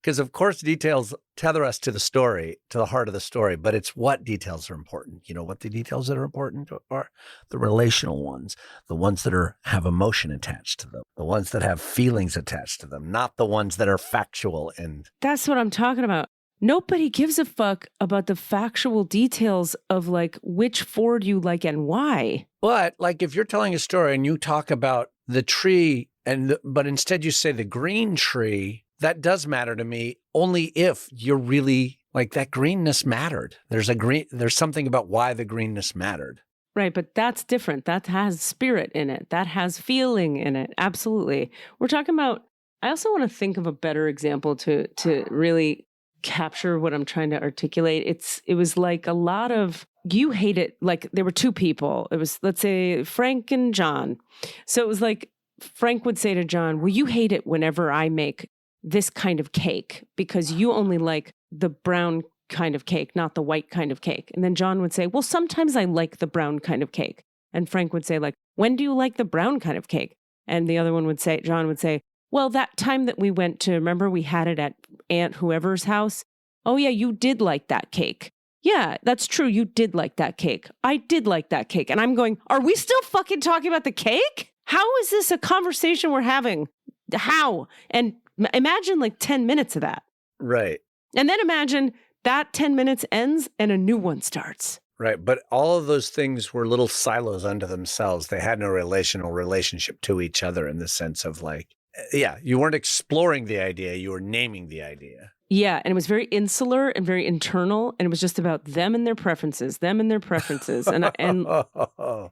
Speaker 3: Because of course details tether us to the story, to the heart of the story, but it's what details are important. You know what the details that are important are? The relational ones, the ones that have emotion attached to them, the ones that have feelings attached to them, not the ones that are factual. And
Speaker 2: that's what I'm talking about. Nobody gives a fuck about the factual details of like which Ford you like and why.
Speaker 3: But like if you're telling a story and you talk about the tree but instead you say the green tree, that does matter to me only if you're really like that greenness mattered. There's something about why the greenness mattered.
Speaker 2: Right, but that's different. That has spirit in it. That has feeling in it. Absolutely. We're talking about, I also want to think of a better example to really capture what I'm trying to articulate. It was like a lot of, you hate it, like there were two people. It was, let's say, Frank and John. So it was like Frank would say to John, well, you hate it whenever I make this kind of cake because you only like the brown kind of cake, not the white kind of cake. And then John would say, well, sometimes I like the brown kind of cake. And Frank would say, like, when do you like the brown kind of cake? And the other one would say, John would say, well, that time that we went to, remember we had it at Aunt whoever's house? Oh, yeah, you did like that cake. Yeah, that's true. You did like that cake. I did like that cake. And I'm going, are we still fucking talking about the cake? How is this a conversation we're having? How? And imagine like 10 minutes of that.
Speaker 3: Right.
Speaker 2: And then imagine that 10 minutes ends and a new one starts.
Speaker 3: Right. But all of those things were little silos unto themselves. They had no relationship to each other in the sense of like, yeah, you weren't exploring the idea, you were naming the idea.
Speaker 2: Yeah, and it was very insular and very internal, and it was just about them and their preferences, and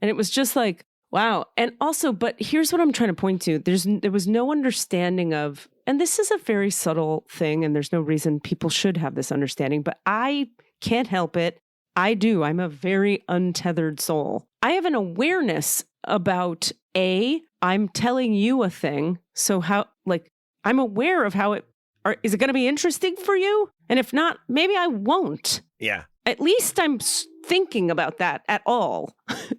Speaker 2: it was just like, wow. And also, but here's what I'm trying to point to. There was no understanding of, and this is a very subtle thing, and there's no reason people should have this understanding, but I can't help it. I do. I'm a very untethered soul. I have an awareness about I'm telling you a thing. So how, like, I'm aware of how is it going to be interesting for you? And if not, maybe I won't.
Speaker 3: Yeah.
Speaker 2: At least I'm thinking about that at all.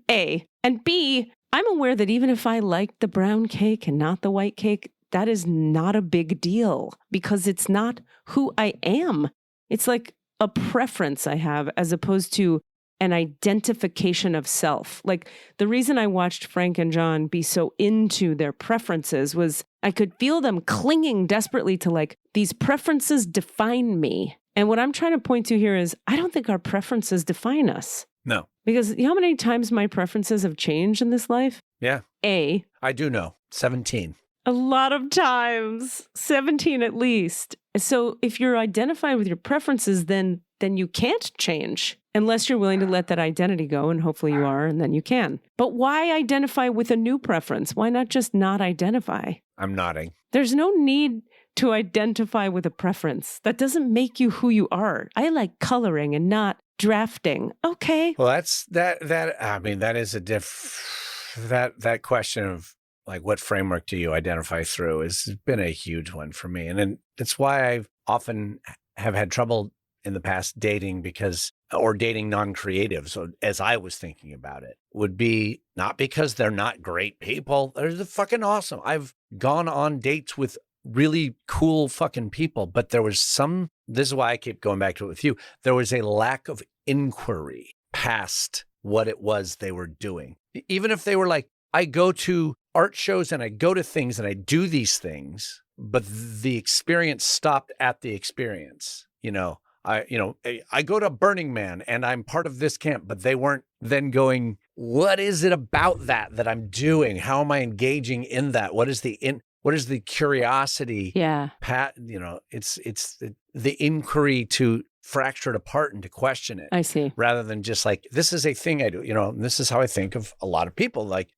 Speaker 2: A. And B, I'm aware that even if I like the brown cake and not the white cake, that is not a big deal because it's not who I am. It's like a preference I have as opposed to an identification of self. Like the reason I watched Frank and John be so into their preferences was I could feel them clinging desperately to like, these preferences define me. And what I'm trying to point to here is I don't think our preferences define us.
Speaker 3: No.
Speaker 2: Because you know how many times my preferences have changed in this life?
Speaker 3: Yeah. I do know. 17.
Speaker 2: A lot of times. 17 at least. So if you're identified with your preferences, then you can't change unless you're willing to let that identity go. And hopefully you are, and then you can. But why identify with a new preference? Why not just not identify?
Speaker 3: I'm nodding. There's
Speaker 2: no need to identify with a preference. That doesn't make you who you are. I like coloring and not drafting. Okay.
Speaker 3: Well, that is that question of like, what framework do you identify through has been a huge one for me. And it's why I often have had trouble in the past dating dating non-creative. So as I was thinking about it, would be not because they're not great people. They're fucking awesome. I've gone on dates with really cool fucking people, but this is why I keep going back to it with you. There was a lack of inquiry past what it was they were doing. Even if they were like, I go to art shows and I go to things and I do these things, but the experience stopped at the experience. I go to Burning Man and I'm part of this camp, but they weren't then going, what is it about that I'm doing? How am I engaging in that? What is the curiosity?
Speaker 2: Yeah.
Speaker 3: It's the inquiry to fracture it apart and to question it.
Speaker 2: I see.
Speaker 3: Rather than just like, this is a thing I do, this is how I think of a lot of people. Like,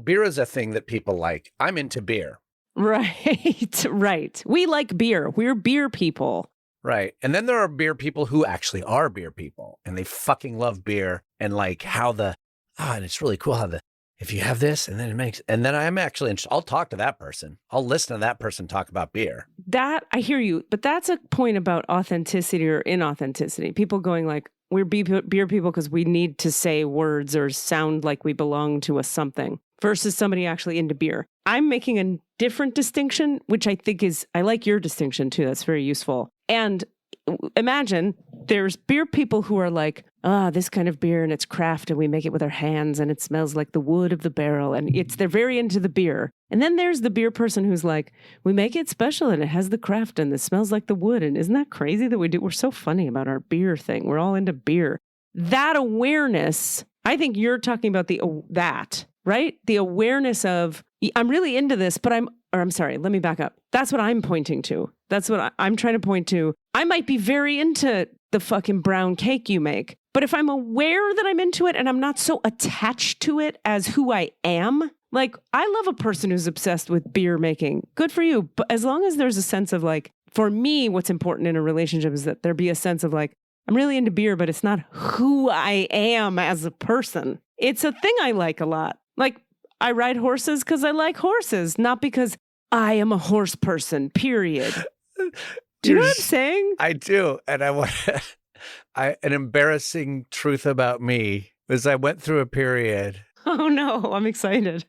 Speaker 3: beer is a thing that people like. I'm into beer.
Speaker 2: Right. Right. We like beer. We're beer people.
Speaker 3: Right. And then there are beer people who actually are beer people and they fucking love beer and like and it's really cool how if you have this and then I'm actually interested. I'll talk to that person. I'll listen to that person talk about beer.
Speaker 2: That I hear you, but that's a point about authenticity or inauthenticity. People going like, we're beer people because we need to say words or sound like we belong to a something versus somebody actually into beer. I'm making a different distinction, which I think I like your distinction too. That's very useful. And imagine there's beer people who are like, this kind of beer and it's craft and we make it with our hands and it smells like the wood of the barrel and they're very into the beer. And then there's the beer person who's like, we make it special and it has the craft and it smells like the wood. And isn't that crazy that we're so funny about our beer thing? We're all into beer. That awareness, I think you're talking about that, right? The awareness of, I'm really into this, but I'm sorry, let me back up. That's what I'm pointing to. That's what I'm trying to point to. I might be very into the fucking brown cake you make, but if I'm aware that I'm into it and I'm not so attached to it as who I am, like I love a person who's obsessed with beer making. Good for you. But as long as there's a sense of like, for me, what's important in a relationship is that there be a sense of like, I'm really into beer, but it's not who I am as a person. It's a thing I like a lot. Like I ride horses because I like horses, not because I am a horse person, period. Do you know what I'm saying?
Speaker 3: I do. And I want an embarrassing truth about me is I went through a period.
Speaker 2: Oh no, I'm excited.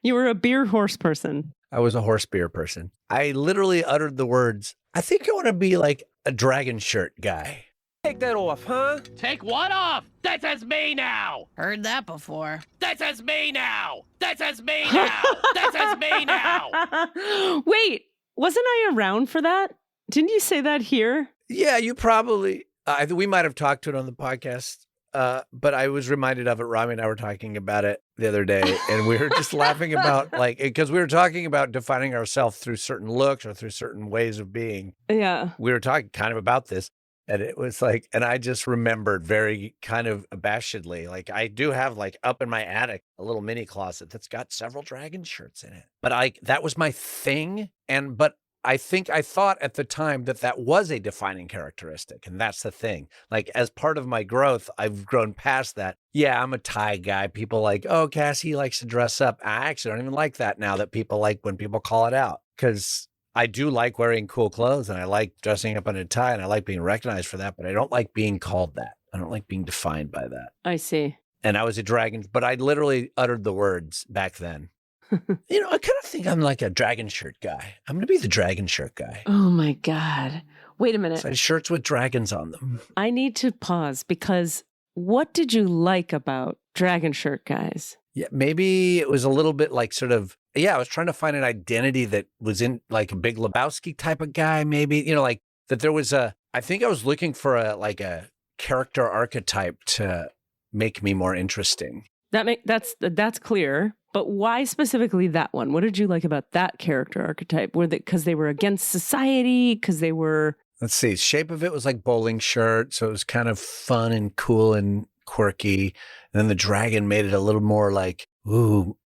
Speaker 2: You were a beer horse person.
Speaker 3: I was a horse beer person. I literally uttered the words, I think I want to be like a dragon shirt guy.
Speaker 4: Take that off, huh?
Speaker 5: Take what off? That says me now.
Speaker 6: Heard that before.
Speaker 5: That says me now. That says me now. That says me now.
Speaker 2: Wait, wasn't I around for that? Didn't you say that here?
Speaker 3: Yeah, you probably, we might have talked to it on the podcast, but I was reminded of it. Rami and I were talking about it the other day, and we were just laughing about because we were talking about defining ourselves through certain looks or through certain ways of being.
Speaker 2: Yeah.
Speaker 3: We were talking kind of about this. And it was like, and I just remembered very kind of abashedly, like I do have like up in my attic, a little mini closet that's got several dragon shirts in it. But that was my thing. But I think I thought at the time that was a defining characteristic. And that's the thing. Like as part of my growth, I've grown past that. Yeah, I'm a tie guy. People like, oh, Cassie likes to dress up. I actually don't even like that now that people like when people call it out. Because I do like wearing cool clothes and I like dressing up in a tie and I like being recognized for that, but I don't like being called that. I don't like being defined by that.
Speaker 2: I see.
Speaker 3: And I was a dragon, but I literally uttered the words back then. I kind of think I'm like a dragon shirt guy. I'm going to be the dragon shirt guy.
Speaker 2: Oh my God. Wait a minute.
Speaker 3: So shirts with dragons on them.
Speaker 2: I need to pause because what did you like about dragon shirt guys?
Speaker 3: Yeah, maybe it was a little bit like I was trying to find an identity that was in like a Big Lebowski type of guy, maybe, like that there was I think I was looking for a character archetype to make me more interesting.
Speaker 2: That's clear. But why specifically that one? What did you like about that character archetype? Were they because they were against society? Because they were...
Speaker 3: Let's see. Shape of it was like bowling shirt. So it was kind of fun and cool and quirky. And then the dragon made it a little more like, little...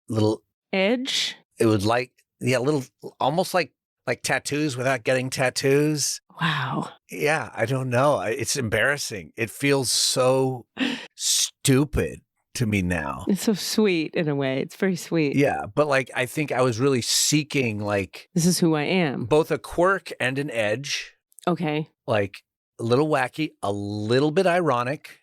Speaker 2: Edge?
Speaker 3: It was like, little, almost like tattoos without getting tattoos.
Speaker 2: Wow.
Speaker 3: Yeah, I don't know. It's embarrassing. It feels so stupid to me now.
Speaker 2: It's so sweet in a way. It's very sweet.
Speaker 3: Yeah, but I think I was really seeking
Speaker 2: this is who I am.
Speaker 3: Both a quirk and an edge.
Speaker 2: Okay.
Speaker 3: Like a little wacky, a little bit ironic.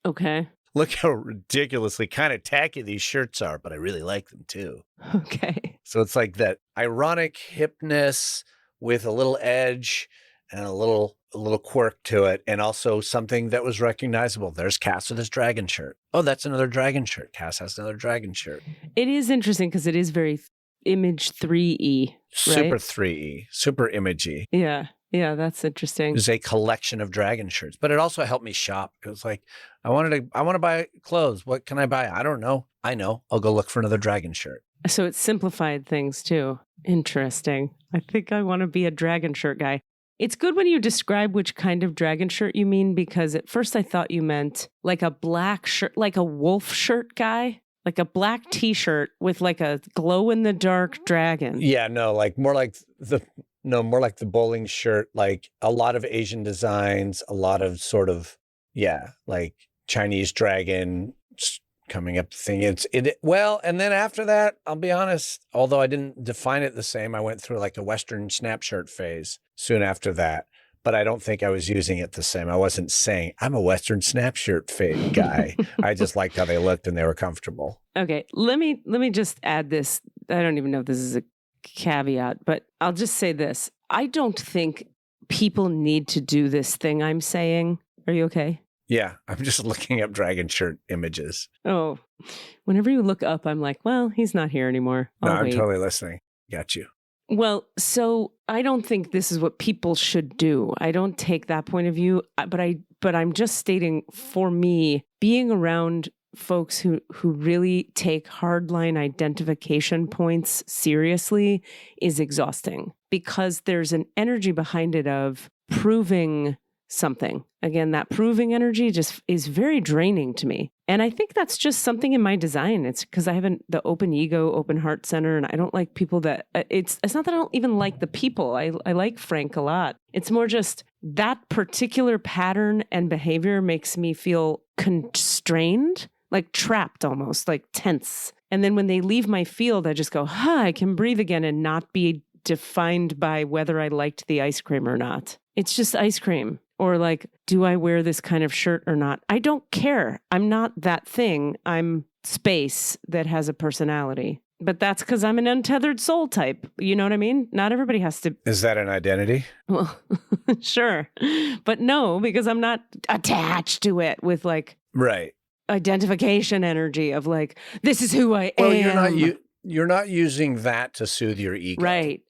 Speaker 2: Okay.
Speaker 3: Look how ridiculously kind of tacky these shirts are, but I really like them too.
Speaker 2: Okay.
Speaker 3: So it's like that ironic hipness with a little edge and a little quirk to it, and also something that was recognizable. There's Cass with his dragon shirt. Oh, that's another dragon shirt. Cass has another dragon shirt.
Speaker 2: It is interesting because it is very image 3E, right?
Speaker 3: Super 3E, super imagey.
Speaker 2: Yeah. Yeah, that's interesting.
Speaker 3: It was a collection of dragon shirts, but it also helped me shop. It was like, I want to buy clothes. What can I buy? I don't know. I know. I'll go look for another dragon shirt.
Speaker 2: So it simplified things too. Interesting. I think I want to be a dragon shirt guy. It's good when you describe which kind of dragon shirt you mean, because at first I thought you meant like a black shirt, like a wolf shirt guy, like a black t-shirt with like a glow in the dark dragon.
Speaker 3: Yeah, no, more like the bowling shirt, like a lot of Asian designs, a lot of sort of, like Chinese dragon coming up thing. And then after that, I'll be honest, although I didn't define it the same, I went through like a Western snap shirt phase soon after that. But I don't think I was using it the same. I wasn't saying I'm a Western snap shirt guy. I just liked how they looked and they were comfortable.
Speaker 2: Okay, let me just add this I don't even know if this is a caveat, but I'll just say this. I don't think people need to do this thing I'm saying. Are you okay?
Speaker 3: Yeah, I'm just looking up dragon shirt images.
Speaker 2: Oh, whenever you look up, I'm like, well, he's not here anymore.
Speaker 3: No,
Speaker 2: I'll
Speaker 3: I'm
Speaker 2: wait.
Speaker 3: totally listening. Got you.
Speaker 2: Well, so I don't think this is what people should do. I don't take that point of view, but I'm just stating, for me, being around folks who really take hardline identification points seriously is exhausting, because there's an energy behind it of proving something. Again, that proving energy just is very draining to me. And I think that's just something in my design. It's because I have the open ego, open heart center, and I don't like people that, it's not that I don't even like the people. I like Frank a lot. It's more just that particular pattern and behavior makes me feel constrained, like trapped almost, like tense. And then when they leave my field, I just go, I can breathe again and not be defined by whether I liked the ice cream or not. It's just ice cream. Or like, do I wear this kind of shirt or not? I don't care. I'm not that thing. I'm space that has a personality. But that's because I'm an untethered soul type. You know what I mean? Not everybody has to.
Speaker 3: Is that an identity?
Speaker 2: Well, sure. But no, because I'm not attached to it with like
Speaker 3: Right.
Speaker 2: identification energy of like, this is who I
Speaker 3: Well,
Speaker 2: am.
Speaker 3: you're not using that to soothe your ego.
Speaker 2: Right.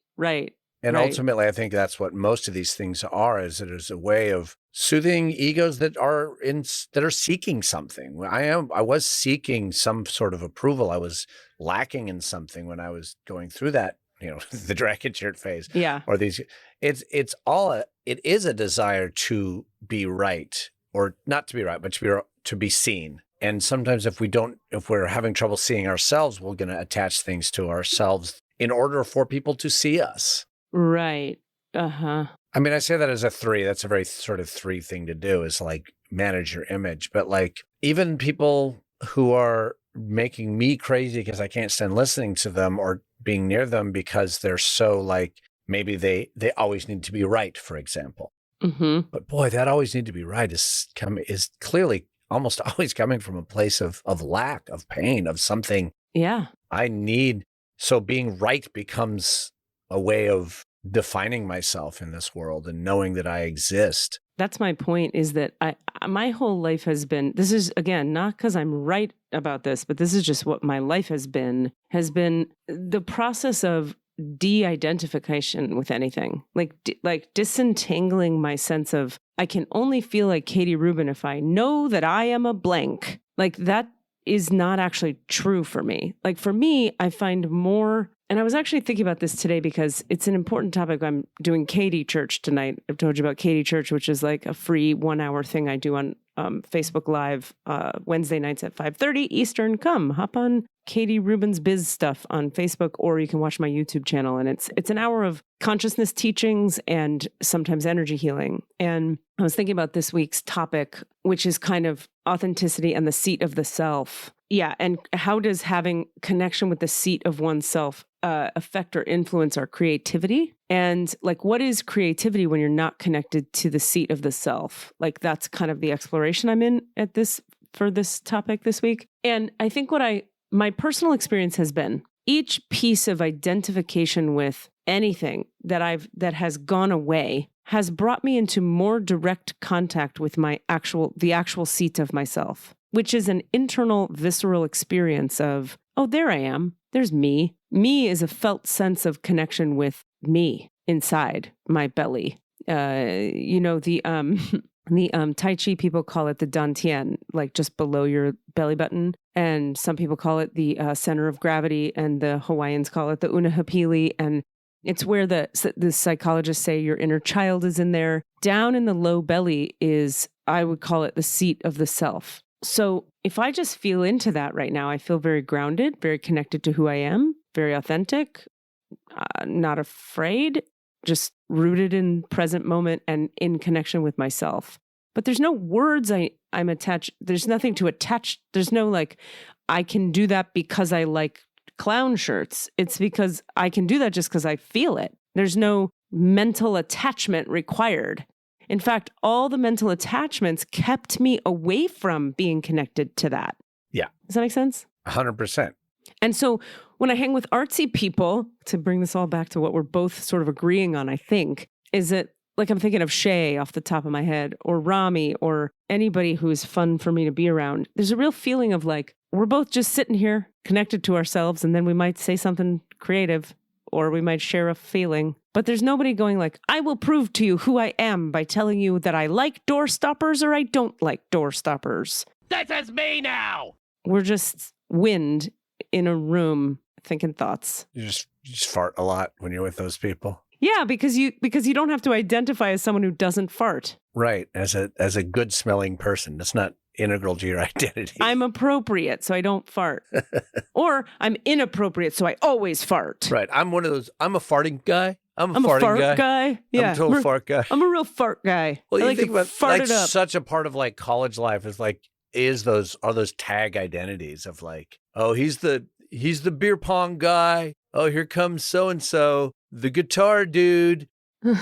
Speaker 3: And
Speaker 2: right.
Speaker 3: ultimately, I think that's what most of these things are, is it is a way of soothing egos that are seeking something. I was seeking some sort of approval. I was lacking in something when I was going through that, the dragon shirt phase.
Speaker 2: Yeah.
Speaker 3: Or these, it is a desire to be right, or not to be right, but to be seen. And sometimes if we're having trouble seeing ourselves, we're going to attach things to ourselves in order for people to see us.
Speaker 2: Right. Uh-huh.
Speaker 3: I mean, I say that as a 3. That's a very sort of 3 thing to do, is like manage your image. But like even people who are making me crazy because I can't stand listening to them or being near them because they're so like, maybe they always need to be right, for example.
Speaker 2: Mm-hmm.
Speaker 3: But boy, that always need to be right is clearly almost always coming from a place of lack, of pain, of something.
Speaker 2: Yeah.
Speaker 3: I need. So being right becomes a way of defining myself in this world and knowing that I exist.
Speaker 2: That's my point, is that my whole life has been, this is again, not because I'm right about this, but this is just what my life has been the process of de-identification with anything, like disentangling my sense of, I can only feel like Katie Rubin if I know that I am a blank. Like that is not actually true for me. Like for me, I find more, and I was actually thinking about this today because it's an important topic. I'm doing Katie Church tonight. I've told you about Katie Church, which is like a free 1-hour thing I do on Facebook Live Wednesday nights at 5:30 Eastern. Come hop on Katie Rubin's Biz stuff on Facebook, or you can watch my YouTube channel. And it's an hour of consciousness teachings and sometimes energy healing. And I was thinking about this week's topic, which is kind of authenticity and the seat of the self. Yeah. And how does having connection with the seat of oneself affect or influence our creativity? And like, what is creativity when you're not connected to the seat of the self? Like, that's kind of the exploration I'm in for this topic this week. And I think my personal experience has been, each piece of identification with anything that has gone away has brought me into more direct contact with the actual seat of myself, which is an internal visceral experience of, oh, there I am. There's me. Me is a felt sense of connection with me inside my belly. The Tai Chi people call it the dantian, like just below your belly button. And some people call it the center of gravity, and the Hawaiians call it the unahapili. And it's where the psychologists say your inner child is in there. Down in the low belly is, I would call it the seat of the self. So if I just feel into that right now, I feel very grounded, very connected to who I am, very authentic, not afraid, just rooted in present moment and in connection with myself. But there's no words I'm attached. There's nothing to attach. There's no like, I can do that because I like clown shirts. It's because I can do that just because I feel it. There's no mental attachment required. In fact, all the mental attachments kept me away from being connected to that.
Speaker 3: Yeah.
Speaker 2: Does that make sense?
Speaker 3: 100%.
Speaker 2: And so when I hang with artsy people, to bring this all back to what we're both sort of agreeing on, I think, is that like I'm thinking of Shay off the top of my head, or Rami, or anybody who's fun for me to be around. There's a real feeling of like, we're both just sitting here connected to ourselves, and then we might say something creative, or we might share a feeling. But there's nobody going like, I will prove to you who I am by telling you that I like door stoppers or I don't like door stoppers.
Speaker 5: That says me now!
Speaker 2: We're just wind in a room thinking thoughts.
Speaker 3: You just fart a lot when you're with those people.
Speaker 2: Yeah, because you don't have to identify as someone who doesn't fart.
Speaker 3: Right. As a good smelling person. That's not integral to your identity.
Speaker 2: I'm appropriate, so I don't fart. Or I'm inappropriate, so I always fart.
Speaker 3: Right. I'm one of those. I'm a farting guy. I'm a
Speaker 2: fart
Speaker 3: farting
Speaker 2: guy. Yeah.
Speaker 3: I'm a total fart guy.
Speaker 2: I'm a real fart guy.
Speaker 3: Well,
Speaker 2: I
Speaker 3: you
Speaker 2: like
Speaker 3: think
Speaker 2: to
Speaker 3: about
Speaker 2: fart
Speaker 3: like
Speaker 2: it up.
Speaker 3: such a part of like college life is like are those tag identities of like, oh, he's the beer pong guy. Oh, here comes so and so, the guitar dude. And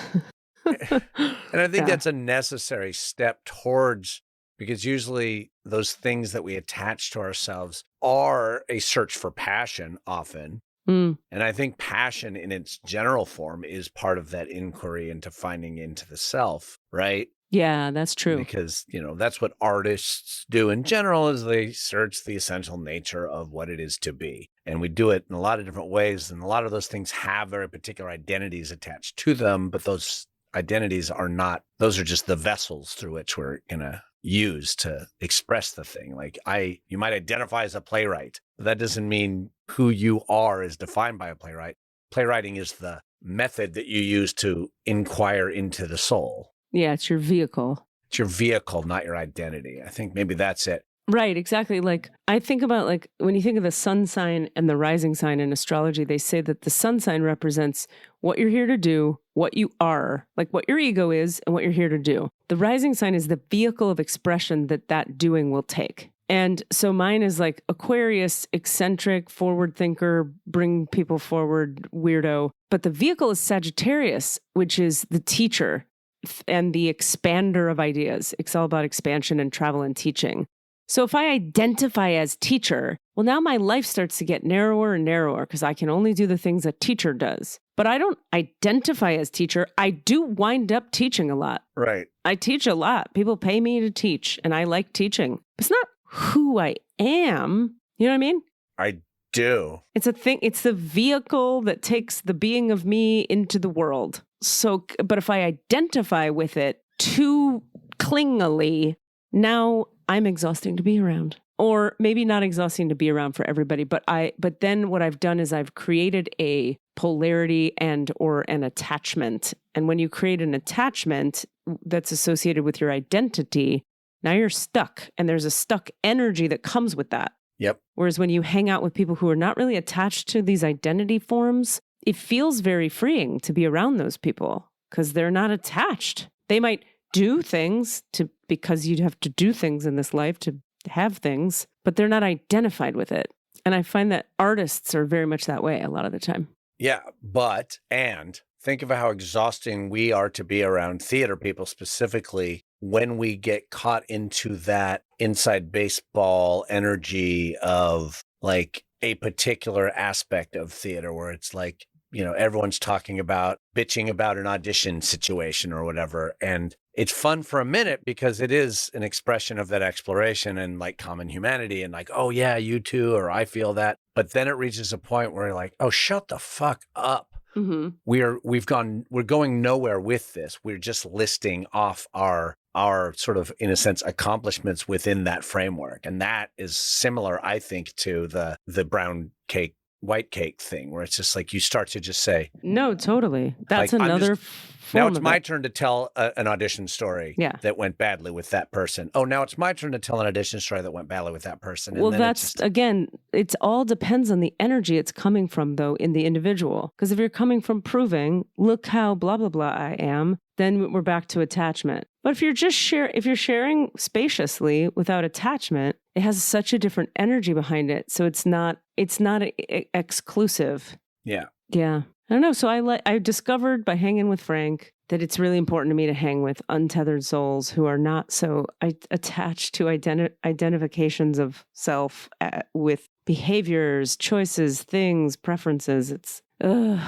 Speaker 3: I think that's a necessary step towards, because usually those things that we attach to ourselves are a search for passion often.
Speaker 2: Mm.
Speaker 3: And I think passion in its general form is part of that inquiry into finding into the self, right?
Speaker 2: Yeah, that's true.
Speaker 3: Because, that's what artists do in general is they search the essential nature of what it is to be. And we do it in a lot of different ways. And a lot of those things have very particular identities attached to them, but those identities are not, those are just the vessels through which we're going to use to express the thing. Like you might identify as a playwright, but that doesn't mean who you are is defined by a playwright. Playwriting is the method that you use to inquire into the soul.
Speaker 2: Yeah, it's your vehicle.
Speaker 3: It's your vehicle, not your identity. I think maybe that's it.
Speaker 2: Right, exactly. Like I think about like when you think of the sun sign and the rising sign in astrology, they say that the sun sign represents what you're here to do, what you are, like what your ego is and what you're here to do. The rising sign is the vehicle of expression that doing will take. And so mine is like Aquarius, eccentric, forward thinker, bring people forward, weirdo. But the vehicle is Sagittarius, which is the teacher and the expander of ideas. It's all about expansion and travel and teaching. So if I identify as teacher, well, now my life starts to get narrower and narrower because I can only do the things a teacher does. But I don't identify as teacher. I do wind up teaching a lot.
Speaker 3: Right.
Speaker 2: I teach a lot. People pay me to teach, and I like teaching. It's not who I am. You know what I mean?
Speaker 3: I do.
Speaker 2: It's a thing. It's the vehicle that takes the being of me into the world. So, but if I identify with it too clingily, now I'm exhausting to be around. Or maybe not exhausting to be around for everybody, but then what I've done is I've created a polarity and or an attachment. And when you create an attachment that's associated with your identity, now you're stuck, and there's a stuck energy that comes with that.
Speaker 3: Yep.
Speaker 2: Whereas when you hang out with people who are not really attached to these identity forms, it feels very freeing to be around those people because they're not attached. They might do things because you'd have to do things in this life to have things, but they're not identified with it. And I find that artists are very much that way a lot of the time.
Speaker 3: Yeah, and think of how exhausting we are to be around theater people specifically when we get caught into that inside baseball energy of like a particular aspect of theater where it's like, everyone's talking about bitching about an audition situation or whatever. And it's fun for a minute because it is an expression of that exploration and like common humanity and like, oh yeah, you too, or I feel that. But then it reaches a point where you're like, oh, shut the fuck up. Mm-hmm. We're going nowhere with this. We're just listing off our sort of, in a sense, accomplishments within that framework. And that is similar, I think, to the brown cake, white cake thing, where it's just like you start to just say,
Speaker 2: no, totally. That's like, another
Speaker 3: now it's my turn to tell an audition story that went badly with that person. Oh, now it's my turn to tell an audition story that went badly with that person.
Speaker 2: Well, that's, again, it all depends on the energy it's coming from, though, in the individual. Because if you're coming from proving, look how blah, blah, blah I am, then we're back to attachment. But if you're just if you're sharing spaciously without attachment, it has such a different energy behind it. So it's not exclusive.
Speaker 3: Yeah.
Speaker 2: Yeah. I don't know. So I discovered by hanging with Frank that it's really important to me to hang with untethered souls who are not so attached to identifications of self with behaviors, choices, things, preferences. It's blah.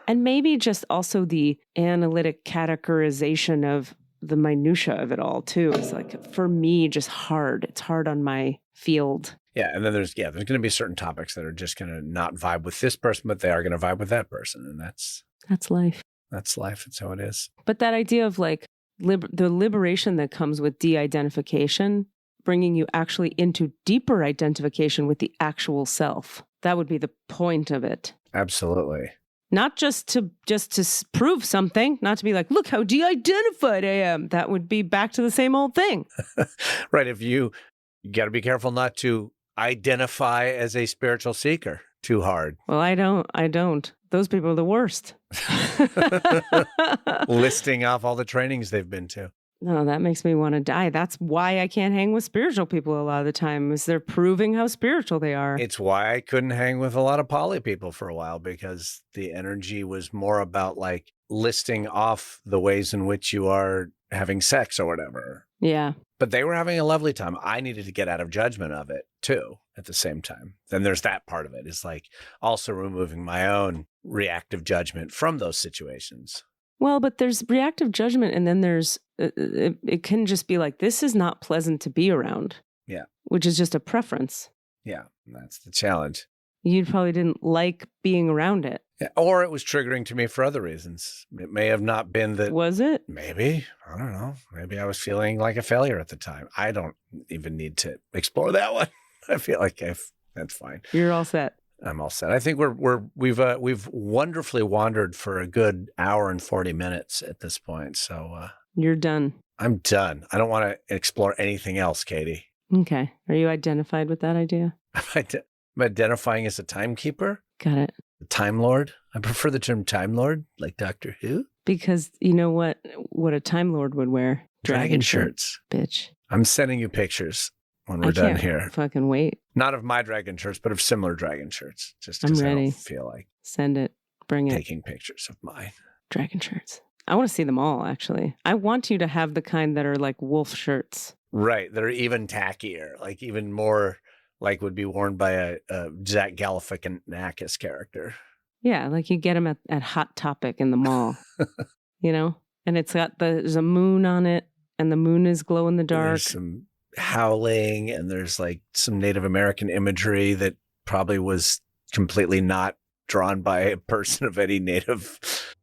Speaker 2: And maybe just also the analytic categorization of the minutia of it all too. It's like, for me, just hard. It's hard on my field.
Speaker 3: Yeah, and then there's going to be certain topics that are just going to not vibe with this person, but they are going to vibe with that person, and that's
Speaker 2: life.
Speaker 3: That's life. That's how it is.
Speaker 2: But that idea of like the liberation that comes with de-identification, bringing you actually into deeper identification with the actual self, that would be the point of it.
Speaker 3: Absolutely.
Speaker 2: Not just to prove something, not to be like, look how de-identified I am. That would be back to the same old thing.
Speaker 3: Right. You got to be careful not to identify as a spiritual seeker too hard.
Speaker 2: Well, I don't. Those people are the worst.
Speaker 3: Listing off all the trainings they've been to.
Speaker 2: No, that makes me want to die. That's why I can't hang with spiritual people a lot of the time, is they're proving how spiritual they are.
Speaker 3: It's why I couldn't hang with a lot of poly people for a while, because the energy was more about like listing off the ways in which you are having sex or whatever.
Speaker 2: Yeah.
Speaker 3: But they were having a lovely time. I needed to get out of judgment of it too at the same time. Then there's that part of it. It's like also removing my own reactive judgment from those situations.
Speaker 2: Well, but there's reactive judgment, and then there's, it can just be like, this is not pleasant to be around.
Speaker 3: Yeah.
Speaker 2: Which is just a preference.
Speaker 3: Yeah, that's the challenge.
Speaker 2: You probably didn't like being around it.
Speaker 3: Yeah, or it was triggering to me for other reasons. It may have not been that.
Speaker 2: Was it?
Speaker 3: Maybe. I don't know. Maybe I was feeling like a failure at the time. I don't even need to explore that one. I feel like that's fine.
Speaker 2: You're all set.
Speaker 3: I'm all set. I think we've wonderfully wandered for a good hour and 40 minutes at this point. So
Speaker 2: you're done.
Speaker 3: I'm done. I don't want to explore anything else, Katie.
Speaker 2: Okay. Are you identified with that idea?
Speaker 3: I'm identifying as a timekeeper.
Speaker 2: Got it.
Speaker 3: The Time Lord. I prefer the term Time Lord, like Doctor Who.
Speaker 2: Because you know what a Time Lord would wear?
Speaker 3: Dragon shirts.
Speaker 2: Bitch.
Speaker 3: I'm sending you pictures when we're done here.
Speaker 2: Fucking wait.
Speaker 3: Not of my dragon shirts, but of similar dragon shirts. Just because I don't feel like
Speaker 2: send it. Bring it.
Speaker 3: Taking pictures of mine.
Speaker 2: Dragon shirts. I want to see them all, actually. I want you to have the kind that are like wolf shirts.
Speaker 3: Right. That are even tackier, like even more like would be worn by a Zach Galifianakis character.
Speaker 2: Yeah, like you get them at Hot Topic in the mall, you know? And it's got there's a moon on it, and the moon is glow in the dark.
Speaker 3: There's some howling, and there's like some Native American imagery that probably was completely not drawn by a person of any Native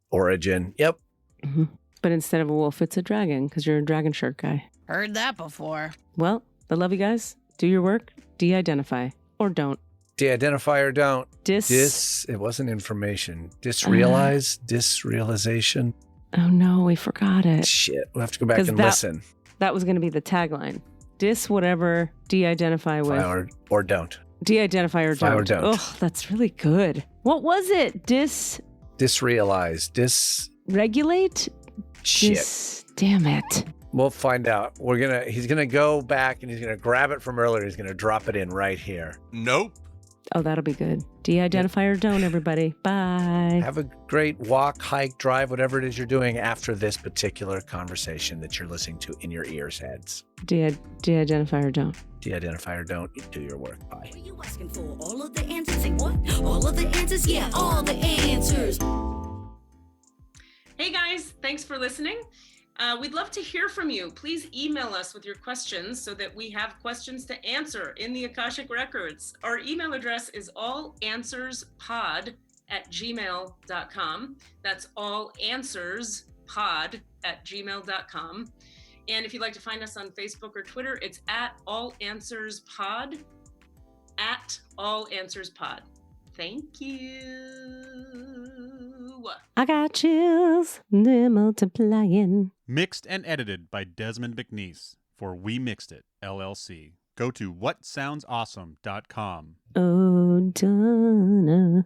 Speaker 3: origin. Yep.
Speaker 2: Mm-hmm. But instead of a wolf, it's a dragon, because you're a dragon shirt guy.
Speaker 4: Heard that before.
Speaker 2: Well, I love you guys. Do your work. De-identify. Or don't.
Speaker 3: De-identify or don't. It wasn't information. Disrealization.
Speaker 2: Oh no, we forgot it.
Speaker 3: Shit. We'll have to go back and listen.
Speaker 2: That was going to be the tagline. Whatever, de-identify with.
Speaker 3: Or don't.
Speaker 2: De-identify or don't.
Speaker 3: Or don't.
Speaker 2: Oh, that's really good. What was it?
Speaker 3: Disrealize.
Speaker 2: Regulate?
Speaker 3: Shit.
Speaker 2: Damn it.
Speaker 3: We'll find out. He's gonna go back and he's gonna grab it from earlier. He's gonna drop it in right here.
Speaker 5: Nope.
Speaker 2: Oh, that'll be good. De-identify or don't, everybody. Bye.
Speaker 3: Have a great walk, hike, drive, whatever it is you're doing after this particular conversation that you're listening to in your ears, heads.
Speaker 2: De-identify or don't.
Speaker 3: De-identify or don't. Do your work. Bye.
Speaker 1: What are you asking for? All of the answers? Say what? All of the answers? Yeah, all the answers.
Speaker 2: Hey guys, thanks for listening. We'd love to hear from you. Please email us with your questions so that we have questions to answer in the Akashic Records. Our email address is allanswerspod@gmail.com. That's allanswerspod@gmail.com. And if you'd like to find us on Facebook or Twitter, it's @allanswerspod, @allanswerspod. Thank you. I got chills, they're multiplying.
Speaker 6: Mixed and edited by Desmond McNeese for We Mixed It, LLC. Go to whatsoundsawesome.com.
Speaker 2: Oh, Donna.